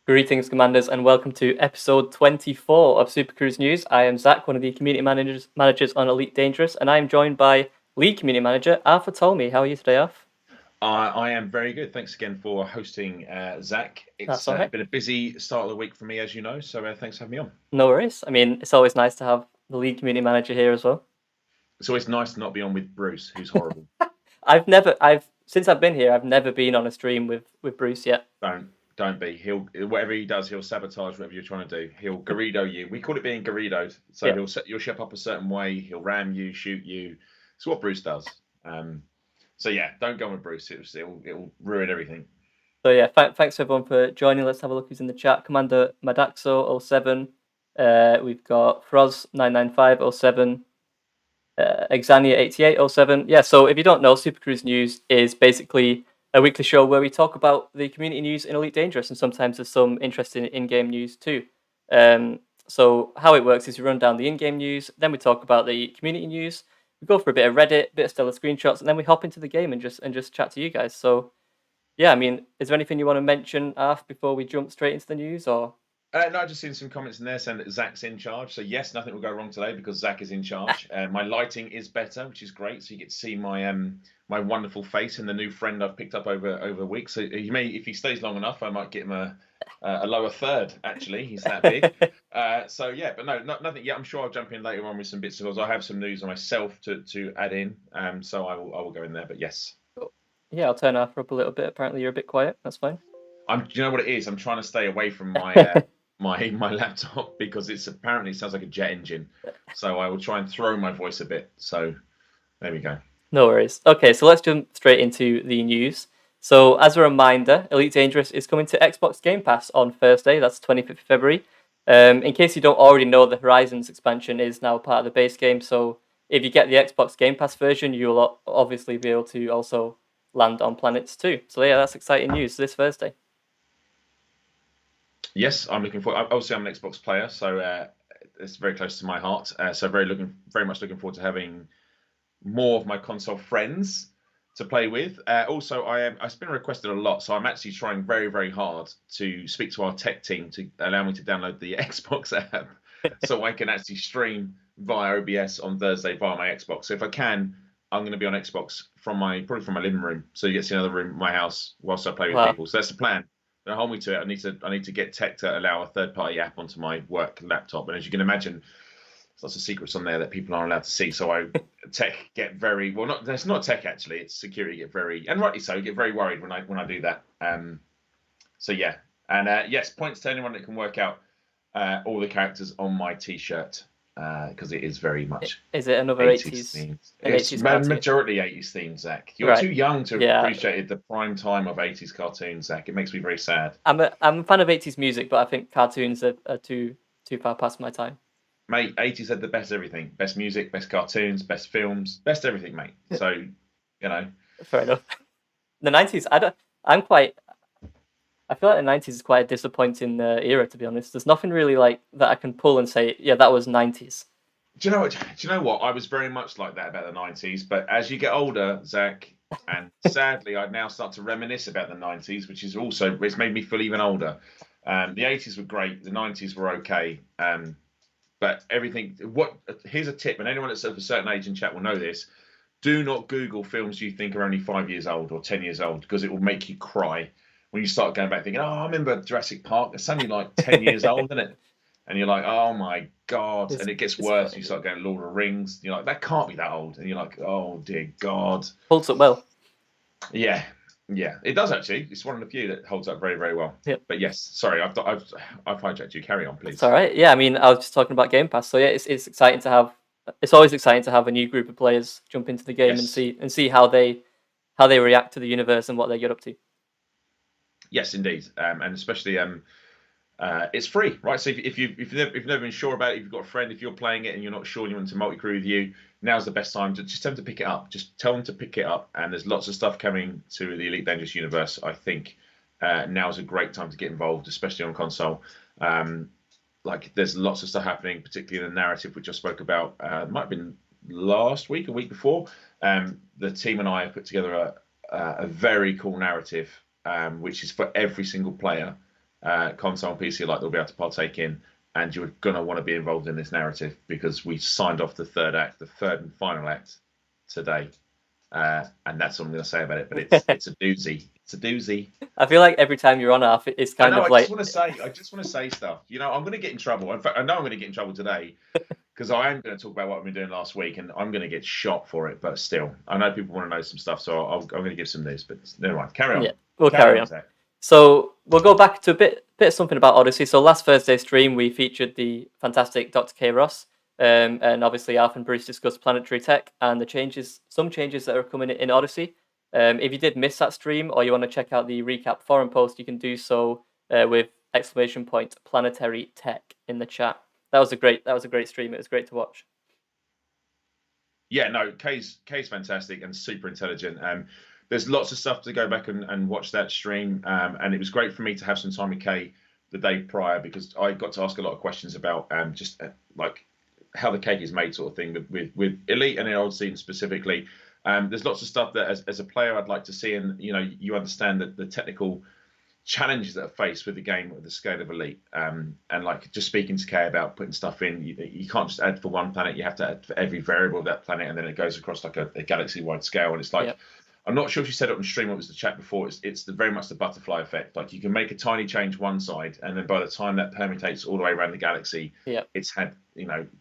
Greetings, Commanders, and welcome to episode 24 of Supercruise News. I am Zac, one of the community managers on Elite Dangerous, and I am joined by lead community manager Arthur Tolmie. How are you today, Arthur? I am very good. Thanks again for hosting, Zac. That's It's all right. been a busy start of the week for me, as you know, so thanks for having me on. No worries. I mean, it's always nice to have the lead community manager here as well. It's always nice to not be on with Bruce, who's horrible. Since I've been here, I've never been on a stream with Bruce yet. Don't be. He'll whatever he does, he'll sabotage whatever you're trying to do. He'll Garrido you. We call it being Garridoed. So Yeah. he'll set your ship up a certain way. He'll ram you, shoot you. It's what Bruce does. So yeah, don't go on with Bruce. It'll ruin everything. So yeah, thanks everyone for joining. Let's have a look who's in the chat. Commander Madaxo07. We've got Froz99507. Exania8807. Yeah, so if you don't know, Supercruise News is basically a weekly show where we talk about the community news in Elite Dangerous, and sometimes there's some interesting in-game news too. So how it works is we run down the in-game news, then we talk about the community news, we go for a bit of Reddit, a bit of stellar screenshots, and then we hop into the game and just chat to you guys. So yeah, I mean, is there anything you want to mention, Arf, before we jump straight into the news, or? No, I've just seen some comments in there saying that Zac's in charge. So yes, nothing will go wrong today because Zac is in charge. My lighting is better, which is great. So you get to see my wonderful face and the new friend I've picked up over weeks. So he may, if he stays long enough, I might get him a lower third. Actually, he's that big. So yeah, but no, nothing yet. I'm sure I'll jump in later on with some bits because I have some news on myself to add in. So I will go in there. But yes. Yeah, I'll turn Arthur up a little bit. Apparently, you're a bit quiet. That's fine. Do you know what it is? I'm trying to stay away from my my laptop because it's apparently sounds like a jet engine. So I will try and throw my voice a bit. So there we go. No worries. Okay, so let's jump straight into the news. So as a reminder, Elite Dangerous is coming to Xbox Game Pass on Thursday. That's 25th of February. In case you don't already know, the Horizons expansion is now part of the base game. So if you get the Xbox Game Pass version, you'll obviously be able to also land on planets too. So yeah, that's exciting news this Thursday. Yes, I'm looking forward. Obviously, I'm an Xbox player, so it's very close to my heart. So very much looking forward to having more of my console friends to play with. Also, I've been requested a lot, so I'm actually trying very, very hard to speak to our tech team to allow me to download the Xbox app, so I can actually stream via OBS on Thursday via my Xbox. So if I can, I'm going to be on Xbox probably from my living room, so you get to see another room in my house whilst I play with people. So that's the plan. Don't hold me to it. I need to get tech to allow a third-party app onto my work laptop, and as you can imagine, there's lots of secrets on there that people aren't allowed to see. So tech get very well. Not it's not tech actually. It's security get very, and rightly so, get very worried when I do that. So yeah, and yes, points to anyone that can work out all the characters on my T-shirt because it is very much. Is it another 80s themes? It's majority 80s themes, Zac. You're too young to have appreciated the prime time of 80s cartoons, Zac. It makes me very sad. I'm a fan of 80s music, but I think cartoons are too far past my time. Mate, 80s had the best everything. Best music, best cartoons, best films, best everything, mate. So, you know. Fair enough. The 90s, I feel like the 90s is quite a disappointing era, to be honest. There's nothing really like that I can pull and say, yeah, that was 90s. Do you know what? I was very much like that about the 90s, but as you get older, Zac, and sadly, I now start to reminisce about the 90s, which is also, it's made me feel even older. The 80s were great, the 90s were okay. But everything, here's a tip, and anyone that's of a certain age in chat will know this. Do not Google films you think are only 5 years old or 10 years old, because it will make you cry when you start going back thinking, oh, I remember Jurassic Park. It's only like 10 years old, isn't it? And you're like, oh my God. And it gets worse. Funny. You start going Lord of the Rings. You're like, that can't be that old. And you're like, oh dear God. Holds up well. Yeah, it does actually. It's one of the few that holds up very, very well. Yep. But yes, sorry, I've hijacked you. Carry on, please. It's all right. Yeah, I mean, I was just talking about Game Pass. So yeah, it's exciting to have. It's always exciting to have a new group of players jump into the game and see how they react to the universe and what they get up to. Yes, indeed, and especially it's free, right? So if you've never been sure about it, if you've got a friend, if you're playing it and you're not sure and you want to multi-crew with you, now's the best time to just tell them to pick it up. Just tell them to pick it up, and there's lots of stuff coming to the Elite Dangerous universe. I think now's a great time to get involved, especially on console. Like there's lots of stuff happening, particularly in the narrative, which I spoke about. It might have been last week, a week before. The team and I have put together a very cool narrative, which is for every single player. console and PC alike, they'll be able to partake in. And you're going to want to be involved in this narrative because we signed off the third act, the third and final act today. And that's what I'm going to say about it. But it's a doozy. It's a doozy. I feel like every time you're on, Arf, it's I kind know. of I just like want to say. I just want to say stuff. You know, I'm going to get in trouble. In fact, I know I'm going to get in trouble today because I am going to talk about what I've been doing last week, and I'm going to get shot for it. But still, I know people want to know some stuff, so I'm going to give some news. But never mind. Carry on. yeah, we'll carry on. Zach. So we'll go back to a bit of something about Odyssey. So last Thursday's stream, we featured the fantastic Dr. K. Ross, and obviously Alf and Bruce discussed planetary tech and some changes that are coming in Odyssey. If you did miss that stream or you want to check out the recap forum post, you can do so with !planetary tech in the chat. That was a great stream. It was great to watch. Yeah, no, K's fantastic and super intelligent. There's lots of stuff to go back and watch that stream. And it was great for me to have some time with Kay the day prior because I got to ask a lot of questions about just like how the cake is made, sort of thing, with Elite and in Old Scene specifically. There's lots of stuff that as a player I'd like to see, and you understand that the technical challenges that are faced with the game at the scale of Elite, and like just speaking to Kay about putting stuff in, you can't just add for one planet, you have to add for every variable of that planet, and then it goes across like a galaxy-wide scale, and it's like, yep. I'm not sure if you said it on stream or it was the chat before. It's very much the butterfly effect. Like you can make a tiny change one side, and then by the time that permutates all the way around the galaxy, it's had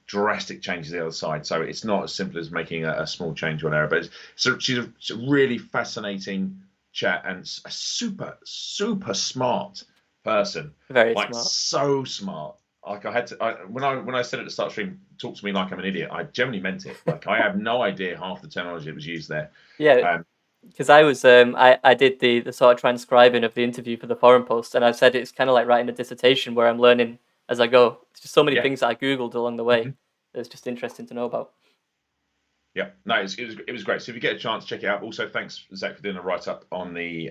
drastic changes the other side. So it's not as simple as making a small change or an error. But she's a really fascinating chat and a super smart person. Very smart. So smart. Like I had to when I said at the start of the stream, talk to me like I'm an idiot. I genuinely meant it. Like I have no idea half the terminology that was used there. Yeah. Because I was I did the sort of transcribing of the interview for the forum post, and I said it's kind of like writing a dissertation where I'm learning as I go. It's just so many things that I googled along the way. It's just interesting to know about. Yeah, no, it was great. So if you get a chance, check it out. Also, thanks Zach for doing a write up on the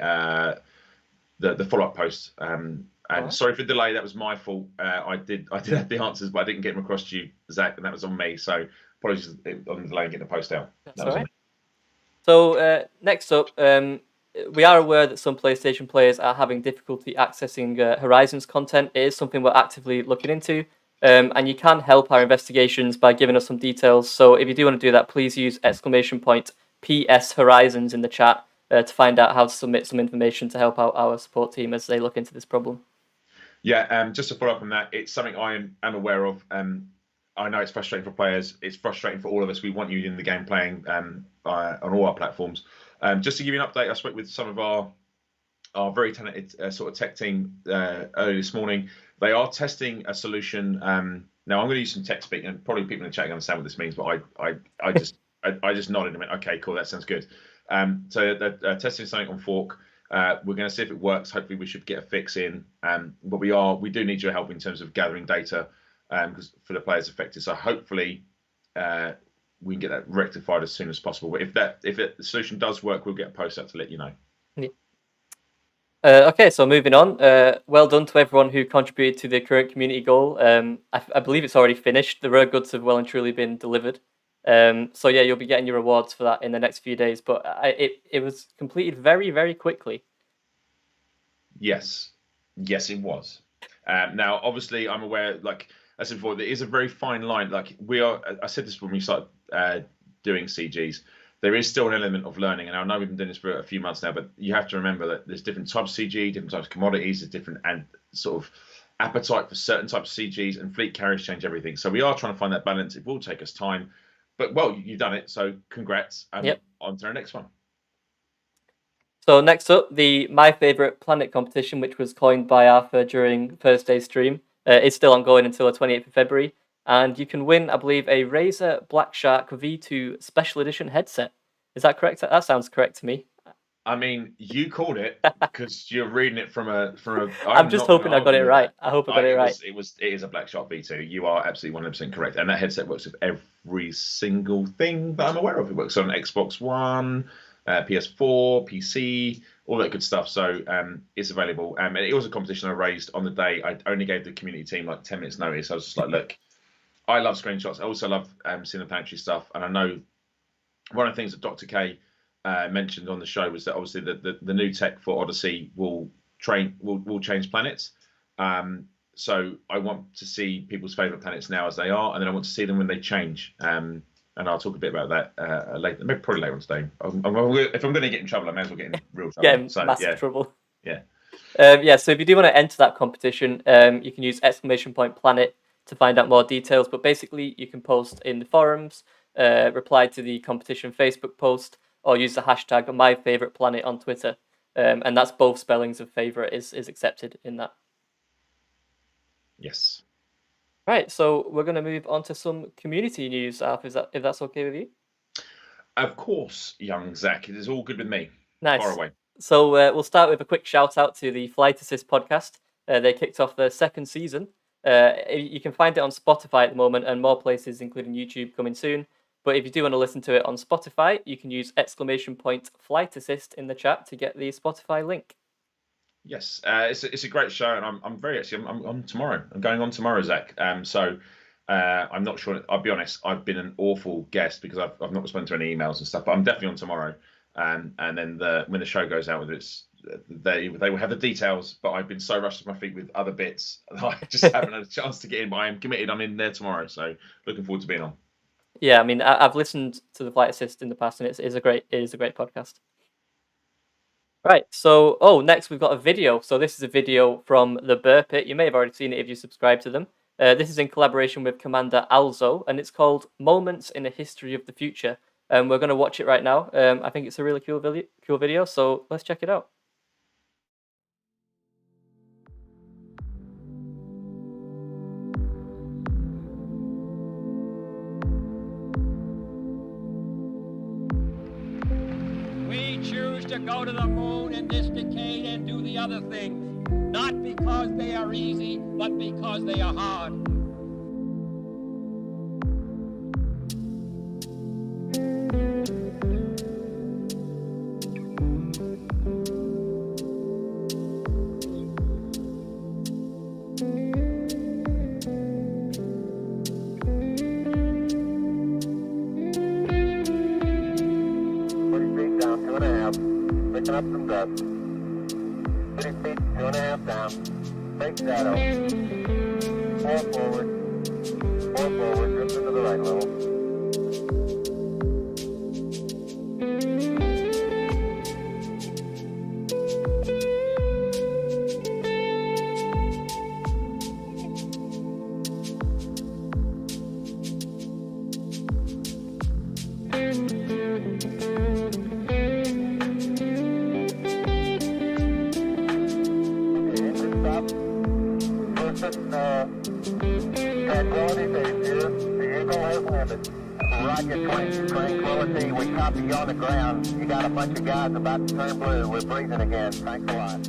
follow up post. And sorry for the delay. That was my fault. I did have the answers, but I didn't get them across to you, Zach, and that was on me. So apologies on the delay in getting the post out. That's all right. So next up, we are aware that some PlayStation players are having difficulty accessing Horizons content. It is something we're actively looking into, and you can help our investigations by giving us some details. So if you do want to do that, please use !PS Horizons in the chat to find out how to submit some information to help out our support team as they look into this problem. Yeah, just to follow up on that, it's something I am aware of. I know it's frustrating for players. It's frustrating for all of us. We want you in the game playing on all our platforms. Just to give you an update, I spoke with some of our very talented sort of tech team early this morning. They are testing a solution. Now I'm going to use some tech speak, and probably people in the chat understand what this means. But I just nodded and went, okay, cool, that sounds good. So they're testing something on Fork. We're going to see if it works. Hopefully, we should get a fix in. But we do need your help in terms of gathering data. Because for the players affected, so hopefully we can get that rectified as soon as possible. But if the solution does work, we'll get a post out to let you know. Yeah. Okay, so moving on. Well done to everyone who contributed to the current community goal. I believe it's already finished. The rare goods have well and truly been delivered. So yeah, you'll be getting your rewards for that in the next few days. But it was completed very, very quickly. Yes, it was. Now, obviously, I'm aware, like I said before, there is a very fine line. Like I said this when we started doing CGs. There is still an element of learning, and I know we've been doing this for a few months now. But you have to remember that there's different types of CG, different types of commodities, there's different and sort of appetite for certain types of CGs, and fleet carriers change everything. So we are trying to find that balance. It will take us time, but well, you've done it. So congrats. Yep. On to our next one. So next up, the My Favorite Planet competition, which was coined by Arthur during Thursday's stream, is still ongoing until the 28th of February. And you can win, I believe, a Razer Black Shark V2 Special Edition headset. Is that correct? That sounds correct to me. I mean, you called it because you're reading it from a. I'm just hoping I got it right. I hope I got it right. It is a Black Shark V2. You are absolutely 100% correct, and that headset works with every single thing that I'm aware of. It works on Xbox One, PS4, PC, all that good stuff. So it's available. And it was a competition I raised on the day. I only gave the community team like 10 minutes notice. I was just like, look, I love screenshots. I also love seeing the planetary stuff. And I know one of the things that Dr. K mentioned on the show was that obviously the new tech for Odyssey will change planets. So I want to see people's favourite planets now as they are, and then I want to see them when they change. And I'll talk a bit about that later, maybe probably later on today. If I'm going to get in trouble, I may as well get in real trouble. Get in massive trouble. Yeah. So if you do want to enter that competition, you can use !planet to find out more details. But basically, you can post in the forums, reply to the competition Facebook post, or use the hashtag #MyFavoritePlanet on Twitter. And that's both spellings of favorite is accepted in that. Yes. Right, so we're going to move on to some community news, Arthur, if that's okay with you? Of course, young Zac. It is all good with me. Nice. Far away. So we'll start with a quick shout out to the Flight Assist podcast. They kicked off their second season. You can find it on Spotify at the moment and more places, including YouTube, coming soon. But if you do want to listen to it on Spotify, you can use !Flight Assist in the chat to get the Spotify link. Yes, it's a great show, and I'm on tomorrow. I'm going on tomorrow, Zac. So I'm not sure. I'll be honest. I've been an awful guest because I've not responded to any emails and stuff. But I'm definitely on tomorrow. And then when the show goes out, they will have the details. But I've been so rushed to my feet with other bits, I just haven't had a chance to get in. But I am committed. I'm in there tomorrow, so looking forward to being on. Yeah, I mean, I've listened to the Flight Assist in the past, and it is a great podcast. Right, so next we've got a video. So this is a video from the Burr Pit. You may have already seen it if you subscribe to them. This is in collaboration with Commander Alzo, and it's called "Moments in a History of the Future." We're going to watch it right now. I think it's a really cool video, so let's check it out. We choose to go to the moon in this decade and do the other things, not because they are easy, but because they are hard. Picking up some dust. 30 feet, 2.5 down. Take shadow. 4 forward. 4 forward. Drift into the right a little. Tranquility base here. The Eagle has landed. Roger, Tranquility. We copy you on the ground. You got a bunch of guys about to turn blue. We're breathing again. Thanks a lot.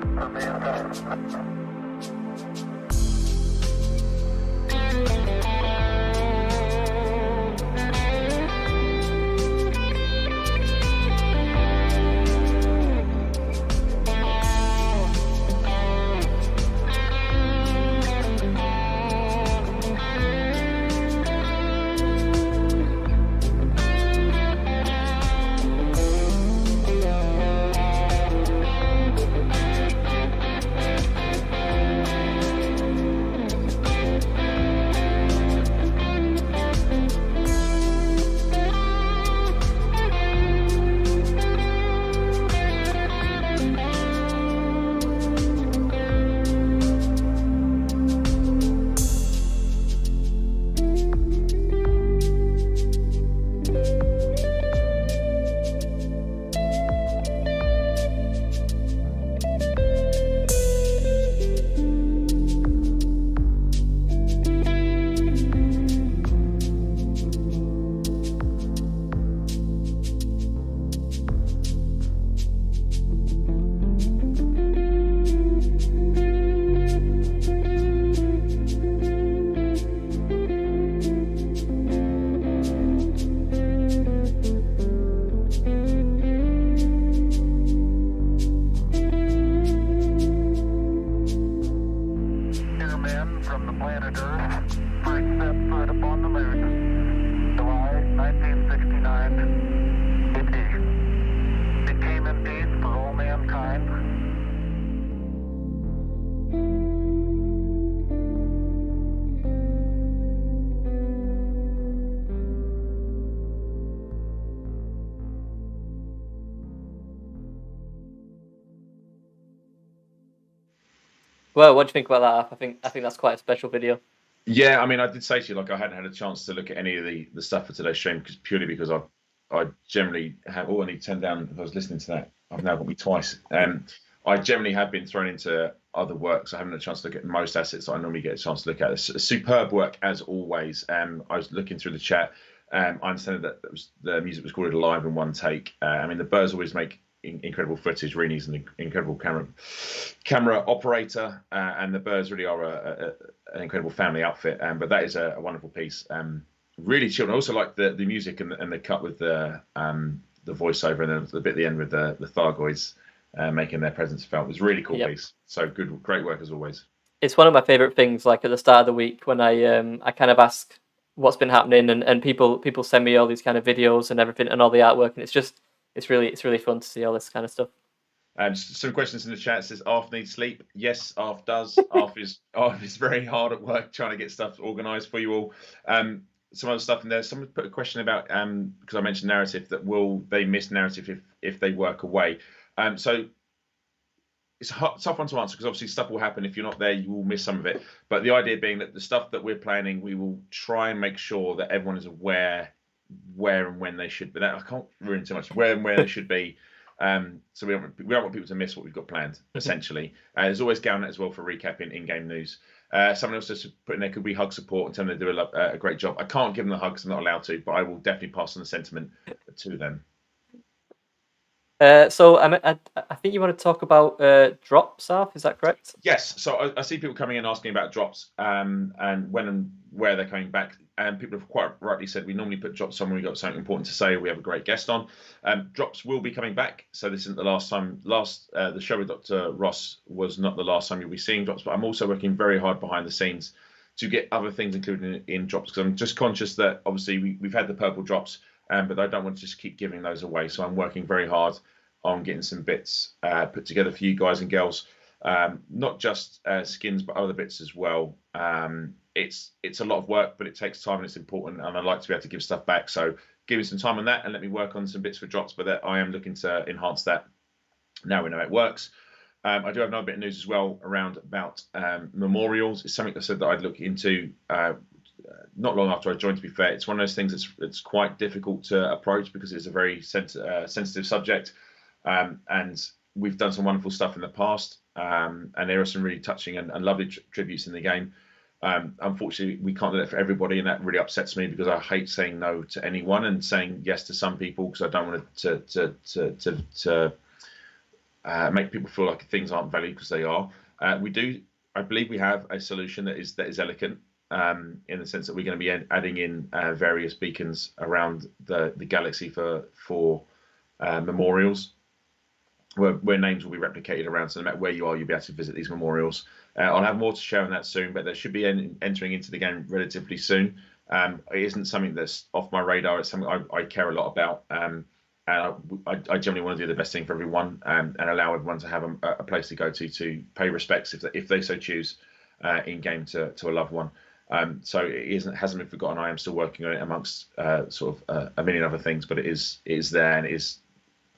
per man time. From the planet Earth, first set foot upon the moon, July 1969. It came in peace for all mankind. Well, what do you think about that, Alf? I think that's quite a special video. Yeah, I mean, I did say to you, like, I hadn't had a chance to look at any of the stuff for today's stream purely because I generally have. Oh, I need to turn down. If I was listening to that, I've now got me twice. I generally have been thrown into other works. I haven't had a chance to look at most assets that I normally get a chance to look at. It's superb work as always. I was looking through the chat. I understand that the music was recorded live in one take. I mean, the Birds always make incredible footage. Reenie's an incredible camera operator, and the Birds really are an incredible family outfit. But that is a wonderful piece. Really chilled. I also like the music and the cut with the voiceover and then the bit at the end with the Thargoids making their presence felt. It was a really cool piece. So good, great work as always. It's one of my favorite things. Like at the start of the week when I kind of ask what's been happening and people send me all these kind of videos and everything and all the artwork, and it's really fun to see all this kind of stuff. Some questions in the chat. It says Arf needs sleep. Yes, Arf does. Arf is very hard at work trying to get stuff organised for you all. Some other stuff in there. Someone put a question about because I mentioned narrative, that will they miss narrative if they work away. So it's a tough one to answer because obviously stuff will happen. If you're not there, you will miss some of it. But the idea being that the stuff that we're planning, we will try and make sure that everyone is aware where and when they should be. I can't ruin too much. Where and where they should be. So we don't want people to miss what we've got planned, essentially. There's always Galnet as well for recapping in-game news. Someone else has put in there, could we hug support and tell them they do a great job. I can't give them the hugs, I'm not allowed to, but I will definitely pass on the sentiment to them. So I think you want to talk about drops, Arf, is that correct? Yes. So I see people coming in asking about drops and when and where they're coming back. And people have quite rightly said we normally put drops on when we've got something important to say. We have a great guest on. Drops will be coming back. So this isn't the last time. The show with Dr. Ross was not the last time you'll be seeing drops. But I'm also working very hard behind the scenes to get other things included in drops, because I'm just conscious that obviously we've had the purple drops, but I don't want to just keep giving those away. So I'm working very hard on getting some bits put together for you guys and girls, not just skins, but other bits as well. It's a lot of work, but it takes time and it's important, and I'd like to be able to give stuff back. So give me some time on that and let me work on some bits for drops, but I am looking to enhance that now we know it works. I do have another bit of news as well about memorials. It's something I said that I'd look into not long after I joined, to be fair. It's one of those things that's quite difficult to approach because it's a very sensitive subject. And we've done some wonderful stuff in the past, and there are some really touching and lovely tributes in the game. Unfortunately, we can't do that for everybody, and that really upsets me because I hate saying no to anyone and saying yes to some people because I don't want to make people feel like things aren't valued because they are. I believe we have a solution that is elegant, in the sense that we're going to be adding in various beacons around the galaxy for memorials, where names will be replicated around. So no matter where you are, you'll be able to visit these memorials. I'll have more to share on that soon, but that should be entering into the game relatively soon. It isn't something that's off my radar. It's something I care a lot about. And I generally want to do the best thing for everyone, and allow everyone to have a place to go to pay respects if they so choose in game to a loved one. So it hasn't been forgotten. I am still working on it amongst sort of a million other things, but it is there, and it is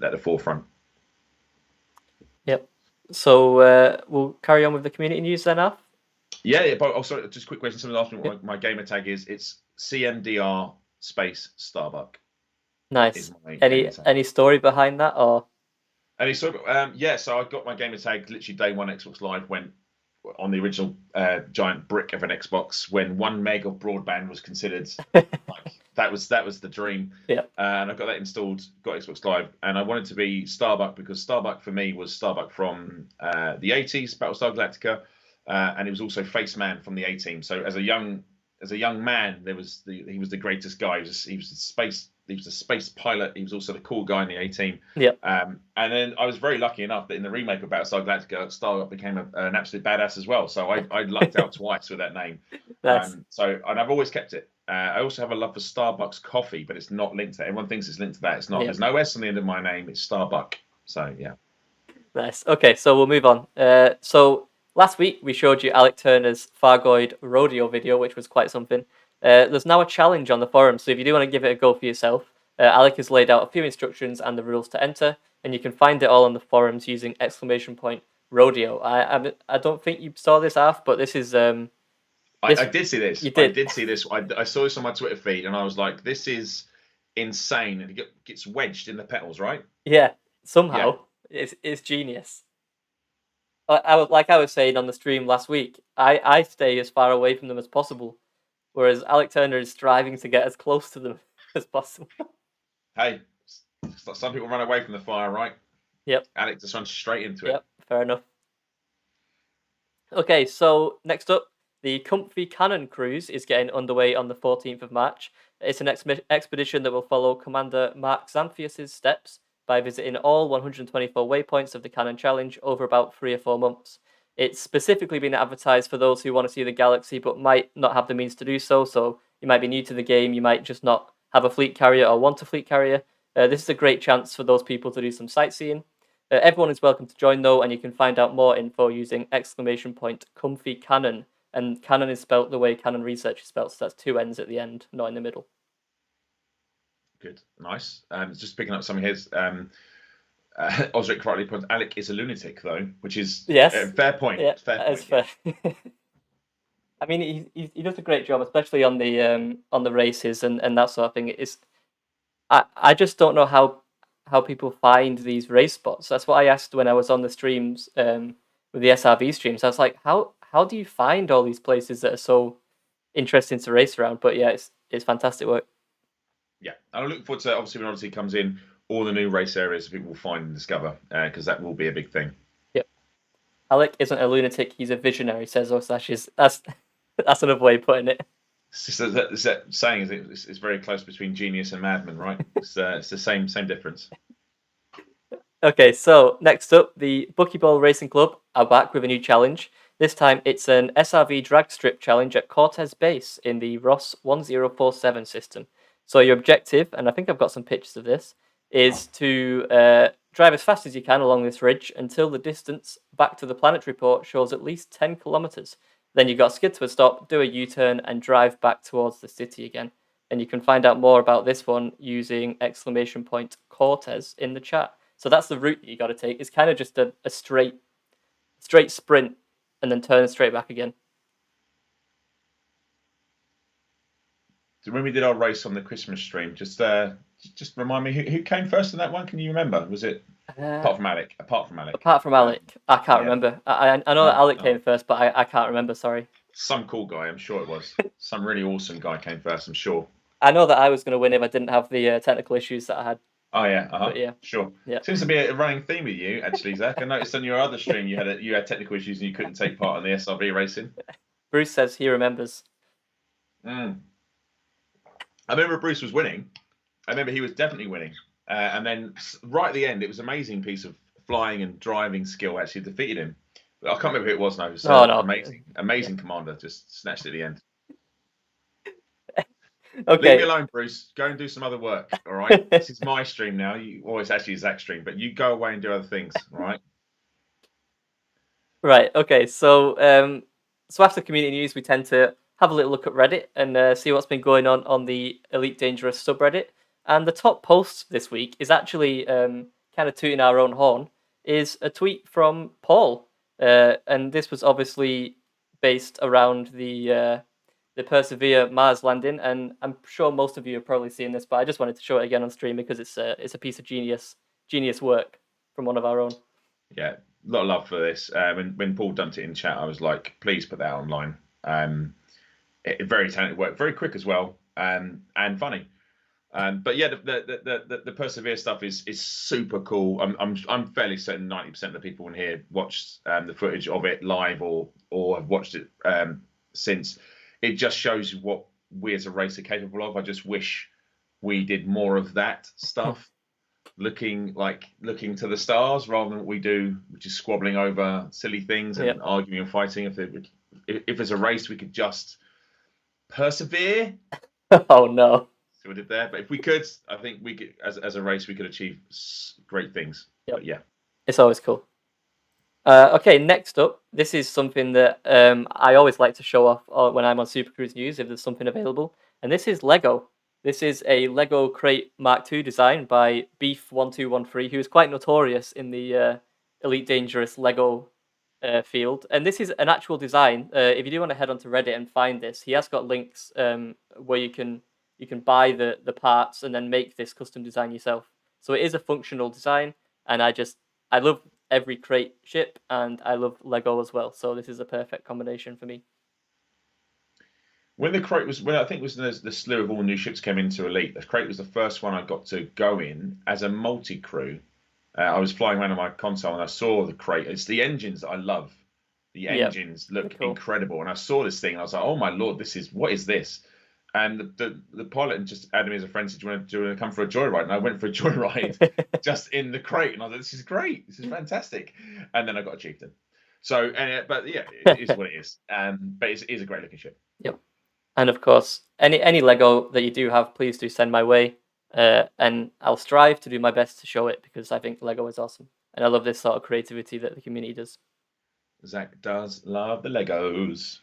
at the forefront. Yep. So we'll carry on with the community news then, Alf. Yeah. But also, just a quick question. Someone asked me what my gamer tag is. It's CMDR space Starbuck. Nice. Any story behind that, or? Any story? Yeah. So I got my gamer tag literally day one. Xbox Live went on the original giant brick of an Xbox when 1 meg of broadband was considered like that was the dream. Yeah. And I got that installed, got Xbox Live, and I wanted to be Starbuck because Starbuck for me was Starbuck from the 80s, Battlestar Galactica, and he was also Face Man from the A-Team. So as a young man, he was the greatest guy. He was a space pilot. He was also the cool guy in the A-Team. Yeah. And then I was very lucky enough that in the remake of Battlestar Galactica, Starbuck became an absolute badass as well. So I lucked out twice with that name. Nice. And I've always kept it. I also have a love for Starbucks coffee, but it's not linked to that. Everyone thinks it's linked to that. It's not. Yeah. There's no S on the end of my name. It's Starbuck. So yeah. Nice. Okay, so we'll move on. So last week we showed you Alec Turner's Fargoid rodeo video, which was quite something. There's now a challenge on the forum, so if you do want to give it a go for yourself, Alec has laid out a few instructions and the rules to enter, and you can find it all on the forums using !rodeo. I don't think you saw this, Alf, but this is... I did see this. You did. I did see this. I saw this on my Twitter feed, and I was like, this is insane. And it gets wedged in the petals, right? Yeah, somehow. Yeah. It's genius. I was saying on the stream last week, I stay as far away from them as possible, whereas Alec Turner is striving to get as close to them as possible. Hey, some people run away from the fire, right? Yep. Alec just runs straight into it. Yep, fair enough. Okay, so next up, the Comfy Cannon cruise is getting underway on the 14th of March. It's an expedition that will follow Commander Mark Xanthius' steps by visiting all 124 waypoints of the Cannon Challenge over about 3 or 4 months. It's specifically been advertised for those who want to see the galaxy but might not have the means to do so. So you might be new to the game, you might just not have a fleet carrier or want a fleet carrier. This is a great chance for those people to do some sightseeing. Everyone is welcome to join though, and you can find out more info using !Comfy Cannon. And Cannon is spelt the way Canon Research is spelt, so that's 2 N's at the end, not in the middle. Good, nice. Just picking up some of his. Osric rightly points. Alec is a lunatic, though, which is a fair point. Yeah, fair point. Fair. I mean, he does a great job, especially on the races and that sort of thing. I just don't know how people find these race spots. That's what I asked when I was on the streams with the SRV streams. I was like, how do you find all these places that are so interesting to race around? But yeah, it's fantastic work. Yeah, and I'm looking forward to obviously when Odyssey comes in, all the new race areas people will find and discover, because that will be a big thing. Yep. Alec isn't a lunatic; he's a visionary. Says Osashes. That's another way of putting it. It's just that saying is it's very close between genius and madman, right? It's the same difference. Okay, so next up, the Buckyball Racing Club are back with a new challenge. This time, it's an SRV drag strip challenge at Cortez base in the Ross 1047 system. So your objective, and I think I've got some pictures of this, is to drive as fast as you can along this ridge until the distance back to the planetary port shows at least 10 kilometers. Then you've got to skid to a stop, do a U-turn, and drive back towards the city again. And you can find out more about this one using !Cortez in the chat. So that's the route that you got to take. It's kind of just a straight sprint and then turn straight back again. So when we did our race on the Christmas stream, just remind me who came first in that one. Can you remember? Was it apart from Alec? Apart from Alec, I can't remember. I know that Alec came first, but I can't remember. Sorry. Some cool guy, I'm sure it was. Some really awesome guy came first, I'm sure. I know that I was going to win if I didn't have the technical issues that I had. Oh yeah, But yeah, sure. yeah. Seems to be a running theme with you, actually, Zach. I noticed on your other stream you had technical issues and you couldn't take part in the SRB racing. Bruce says he remembers. I remember Bruce was winning. I remember he was definitely winning. And then right at the end, it was an amazing piece of flying and driving skill actually defeated him. I can't remember who it was now. It was No. amazing commander. Just snatched it at the end. Okay. Leave me alone, Bruce. Go and do some other work. All right. This is my stream now. It's actually Zach's stream, but you go away and do other things. All right. Right. Okay. So after community news, we tend to have a little look at Reddit and see what's been going on the Elite Dangerous subreddit. And the top post this week is actually kind of tooting our own horn. Is a tweet from Paul, and this was obviously based around the Persevere Mars landing, and I'm sure most of you have probably seen this, but I just wanted to show it again on stream because it's a piece of genius work from one of our own. Yeah, a lot of love for this. When Paul dumped it in chat, I was like, please put that online. Very talented work, very quick as well, and funny. But yeah, the Persevere stuff is super cool. I'm fairly certain 90% of the people in here watched the footage of it live or have watched it since. It just shows you what we as a race are capable of. I just wish we did more of that stuff, looking to the stars rather than what we do, which is squabbling over silly things and arguing and fighting. If there's a race, we could just persevere. Oh no. See what I did there? But if we could, I think we could, as a race, we could achieve great things. Yep. But yeah, it's always cool. Okay, next up, this is something that I always like to show off when I'm on Supercruise News if there's something available, and this is Lego. This is a Lego Crate Mark II design by Beef1213, who is quite notorious in the Elite Dangerous Lego field, and this is an actual design. If you do want to head onto Reddit and find this, he has got links where you can buy the parts and then make this custom design yourself. So it is a functional design, and I love every crate ship, and I love Lego as well. So this is a perfect combination for me. When the crate was, when I think it was the slew of all new ships came into Elite, the crate was the first one I got to go in as a multi-crew. I was flying around on my console and I saw the crate. It's the engines that I love. The engines look incredible. And I saw this thing and I was like, oh my Lord, what is this? And the pilot just added me as a friend, said, do you want to come for a joyride? And I went for a joyride just in the crate. And I was like, this is great. This is fantastic. And then I got a chieftain. So, but yeah, it is what it is. But it is a great looking ship. Yep. And of course, any Lego that you do have, please do send my way. And I'll strive to do my best to show it because I think Lego is awesome. And I love this sort of creativity that the community does. Zach does love the Legos.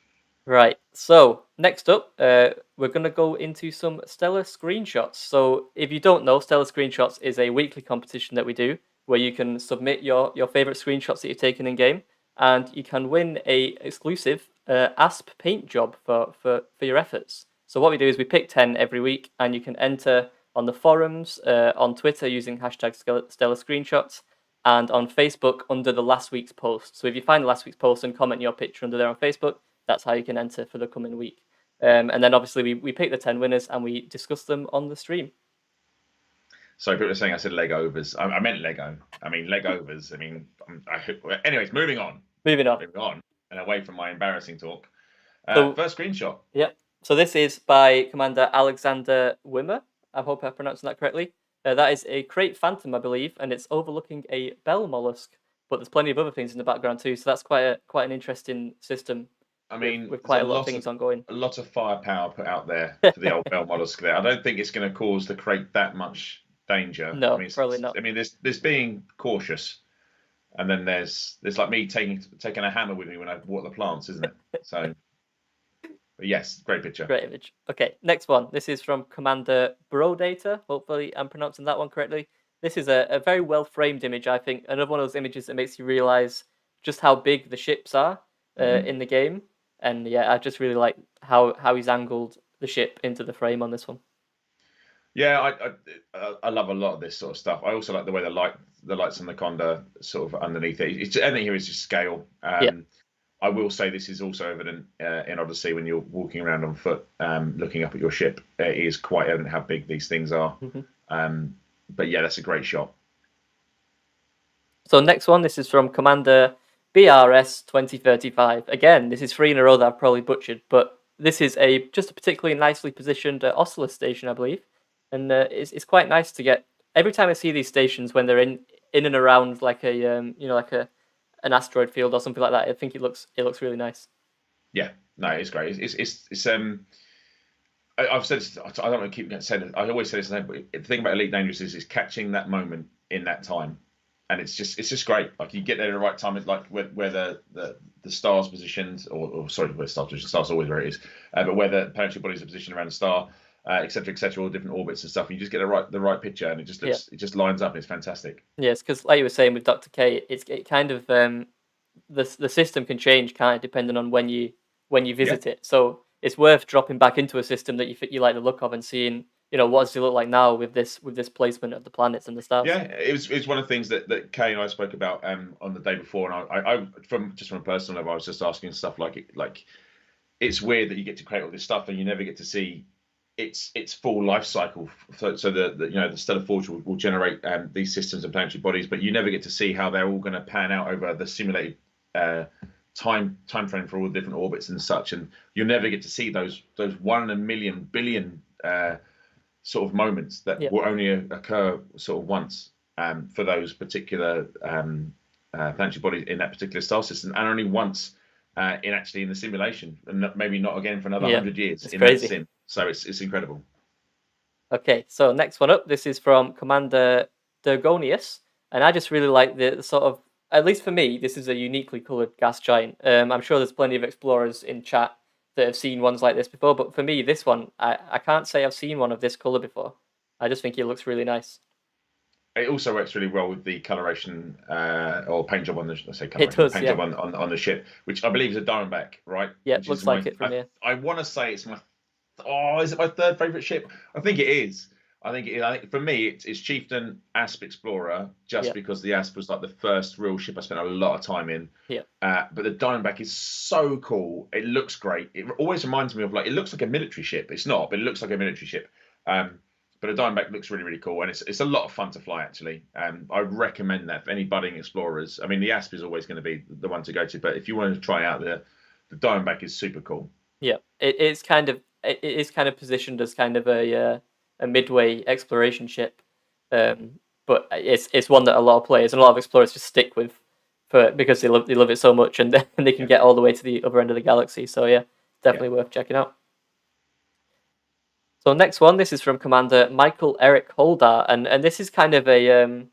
Right, so next up, we're going to go into some Stellar Screenshots. So if you don't know, Stellar Screenshots is a weekly competition that we do where you can submit your favorite screenshots that you've taken in game, and you can win a exclusive ASP paint job for your efforts. So what we do is we pick 10 every week, and you can enter on the forums, on Twitter using hashtag Stellar Screenshots, and on Facebook under the last week's post. So if you find the last week's post and comment your picture under there on Facebook, that's how you can enter for the coming week. And then obviously we pick the 10 winners and we discuss them on the stream. So people are saying I said Legovers. I meant Lego. I mean Legovers. Anyways, moving on. Moving on and away from my embarrassing talk. First screenshot. Yeah. So this is by Commander Alexander Wimmer. I hope I'm pronouncing that correctly. That is a Crate Phantom, I believe, and it's overlooking a bell mollusk. But there's plenty of other things in the background too, so that's quite an interesting system. I mean, with quite a lot of things ongoing. A lot of firepower put out there for the old bell mollusk there. I don't think it's going to cause the crate that much danger. No, probably not. I mean, there's being cautious, and then there's like me taking a hammer with me when I water the plants, isn't it? So, but yes, great picture. Great image. Okay, next one. This is from Commander Brodata. Hopefully, I'm pronouncing that one correctly. This is a very well framed image. I think another one of those images that makes you realize just how big the ships are in the game. And yeah, I just really like how he's angled the ship into the frame on this one. Yeah, I love a lot of this sort of stuff. I also like the way the lights on the Conda sort of underneath it. Everything here is just scale. I will say this is also evident in Odyssey when you're walking around on foot, looking up at your ship. It is quite evident how big these things are. But yeah, that's a great shot. So next one, this is from Commander BRS 2035. Again, this is 3 in a row that I've probably butchered, but this is just a particularly nicely positioned Oculus station, I believe, and it's quite nice to get. Every time I see these stations when they're in and around like like an asteroid field or something like that, I think it looks really nice. Yeah, no, it's great. It's I've said this, I don't want to keep saying it. I always say this, but the thing about Elite Dangerous is catching that moment in that time, and it's just great. Like you get there at the right time. It's like where the star's positioned, or sorry, where the star's positioned. Star's always where it is, but where the planetary bodies are positioned around the star, etc., all different orbits and stuff. And you just get the right picture, and it just looks, it just lines up. And it's fantastic. Yes, because like you were saying with Dr. K, it kind of the system can change, can't it, depending on when you visit it. So it's worth dropping back into a system that you like the look of and seeing, what does it look like now with this placement of the planets and the stars. Yeah, it was one of the things that Kay and I spoke about on the day before, and I from a personal level, I was just asking stuff like it's weird that you get to create all this stuff and you never get to see its full life cycle. So the Stellar Forge will generate these systems and planetary bodies, but you never get to see how they're all going to pan out over the simulated time frame for all the different orbits and such, and you'll never get to see those 1 in a million billion sort of moments that will only occur sort of once for those particular planetary bodies in that particular star system, and only once in the simulation, and maybe not again for another 100 years in that sim. So it's incredible. Okay, so next one up, this is from Commander Dergonius, and I just really like the sort of, at least for me, this is a uniquely coloured gas giant. I'm sure there's plenty of explorers in chat that have seen ones like this before, but for me, this one, I can't say I've seen one of this colour before. I just think it looks really nice. It also works really well with the coloration or paint job on the job on the ship, which I believe is a Diamondback, right? Yeah, looks like it from here. I want to say it's is it my third favourite ship? I think it is. I think for me, it's Chieftain, Asp, Explorer, just because the Asp was like the first real ship I spent a lot of time in. Yeah. But the Diamondback is so cool. It looks great. It always reminds me of it looks like a military ship. It's not, but it looks like a military ship. But a Diamondback looks really, really cool, and it's a lot of fun to fly, actually. I would recommend that for any budding explorers. I mean, the Asp is always going to be the one to go to, but if you want to try out the Diamondback is super cool. Yeah, it is kind of positioned as kind of a midway exploration ship, but it's one that a lot of players and a lot of explorers just stick with because they love it so much, and they can get all the way to the other end of the galaxy. So yeah, definitely worth checking out. So next one, this is from Commander Michael Eric Holdar, and this is kind of a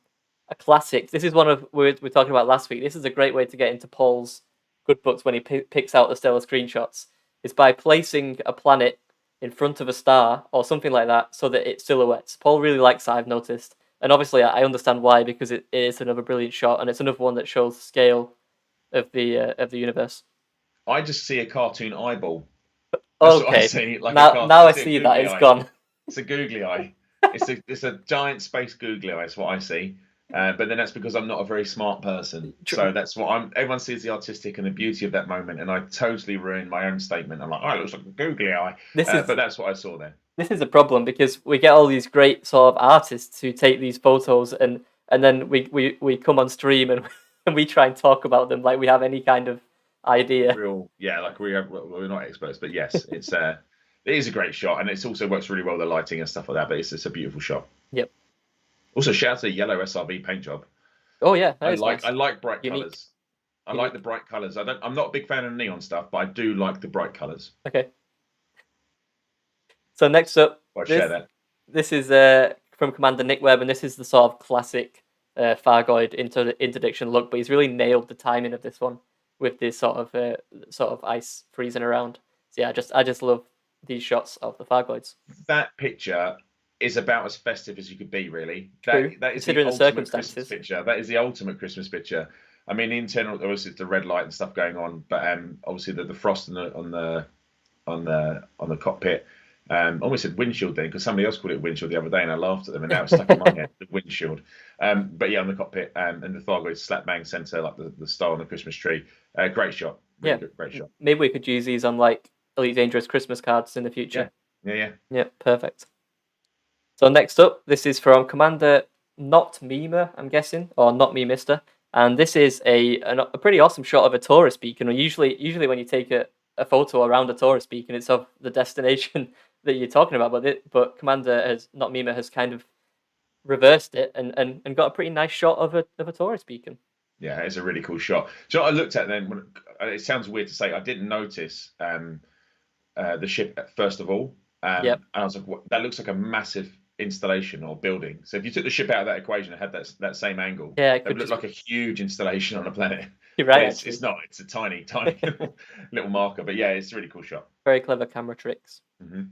classic. This is one of we were talking about last week. This is a great way to get into Paul's good books when he picks out the stellar screenshots. It's by placing a planet in front of a star or something like that so that it silhouettes. Paul really likes that, I've noticed, and obviously I understand why, because it is another brilliant shot, and it's another one that shows the scale of the universe. I just see a cartoon eyeball. Okay. Now I see that it's gone. It's a googly eye. It's a giant space googly eye. Is what I see. But then that's because I'm not a very smart person. So that's what everyone sees the artistic and the beauty of that moment, and I totally ruin my own statement. I'm like, it looks like a googly eye. But that's what I saw there. This is a problem because we get all these great sort of artists who take these photos, and then we come on stream and we try and talk about them like we have any kind of idea. Like we're not experts, but yes, it is a great shot, and it also works really well with the lighting and stuff like that. But it's a beautiful shot. Yep. Also, shout out to the yellow SRB paint job. Oh yeah, I like bright colours. I like the bright colours. I'm not a big fan of neon stuff, but I do like the bright colours. Okay. So next up, share that. This is from Commander Nick Webb, and this is the sort of classic Fargoid interdiction look, but he's really nailed the timing of this one with this sort of ice freezing around. So yeah, I just love these shots of the Fargoids. That picture is about as festive as you could be, really. True. That is considering the circumstances. Christmas picture. That is the ultimate Christmas picture. I mean, the internal, obviously, the red light and stuff going on, but obviously the frost on the cockpit. Almost said windshield then, because somebody else called it windshield the other day, and I laughed at them, and now it's stuck in my head. The windshield. But yeah, on the cockpit and the Fargoid slap bang center, like the star on the Christmas tree. Great shot. Really good, great shot. Maybe we could use these on like Elite Dangerous Christmas cards in the future. Yeah. Yeah, perfect. So next up, this is from Commander Not Memer, I'm guessing, or Not Me Mister, and this is a pretty awesome shot of a tourist beacon. Usually when you take a photo around a tourist beacon, it's of the destination that you're talking about. But Commander has Not Memer has kind of reversed it and got a pretty nice shot of a tourist beacon. Yeah, it's a really cool shot. So I looked at then. It sounds weird to say I didn't notice the ship first of all. Yep. And I was like, that looks like a massive installation or building. So if you took the ship out of that equation and had that same angle, yeah, it would look like a huge installation on a planet. You're right. It's not. It's a tiny little marker. But yeah, it's a really cool shot. Very clever camera tricks. Mm-hmm.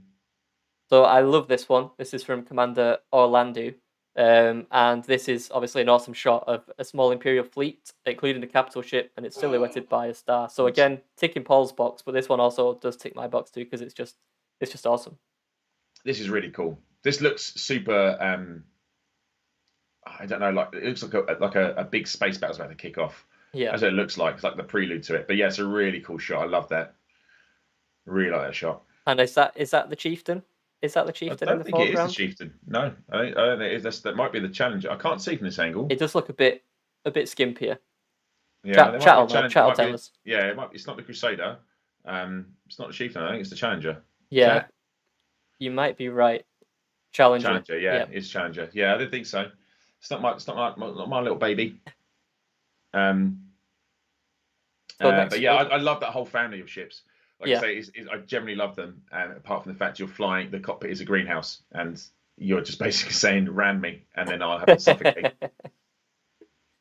So I love this one. This is from Commander Orlando. And this is obviously an awesome shot of a small Imperial fleet, including the capital ship, and it's silhouetted by a star. So again, ticking Paul's box, but this one also does tick my box too because it's just awesome. This is really cool. This looks super. I don't know, like it looks like a big space battle's about to kick off. Yeah, that's what it looks like. It's like the prelude to it. But yeah, it's a really cool shot. I love that. Really like that shot. And is that the chieftain? Is that the chieftain in the foreground? I don't think it is the chieftain. No, I don't think it is. That might be the challenger. I can't see from this angle. It does look a bit skimpier. Yeah, Chat will tell us. Yeah, it might. It's not the Crusader. It's not the chieftain. I think it's the challenger. Yeah, Chat? You might be right. Challenger. Challenger. Yeah, it's challenger. Yeah, I didn't think so. It's not my little baby. But yeah, I love that whole family of ships. Like I say, I generally love them. Apart from the fact you're flying, the cockpit is a greenhouse, and you're just basically saying "ram me," and then I'll have to suffocate. And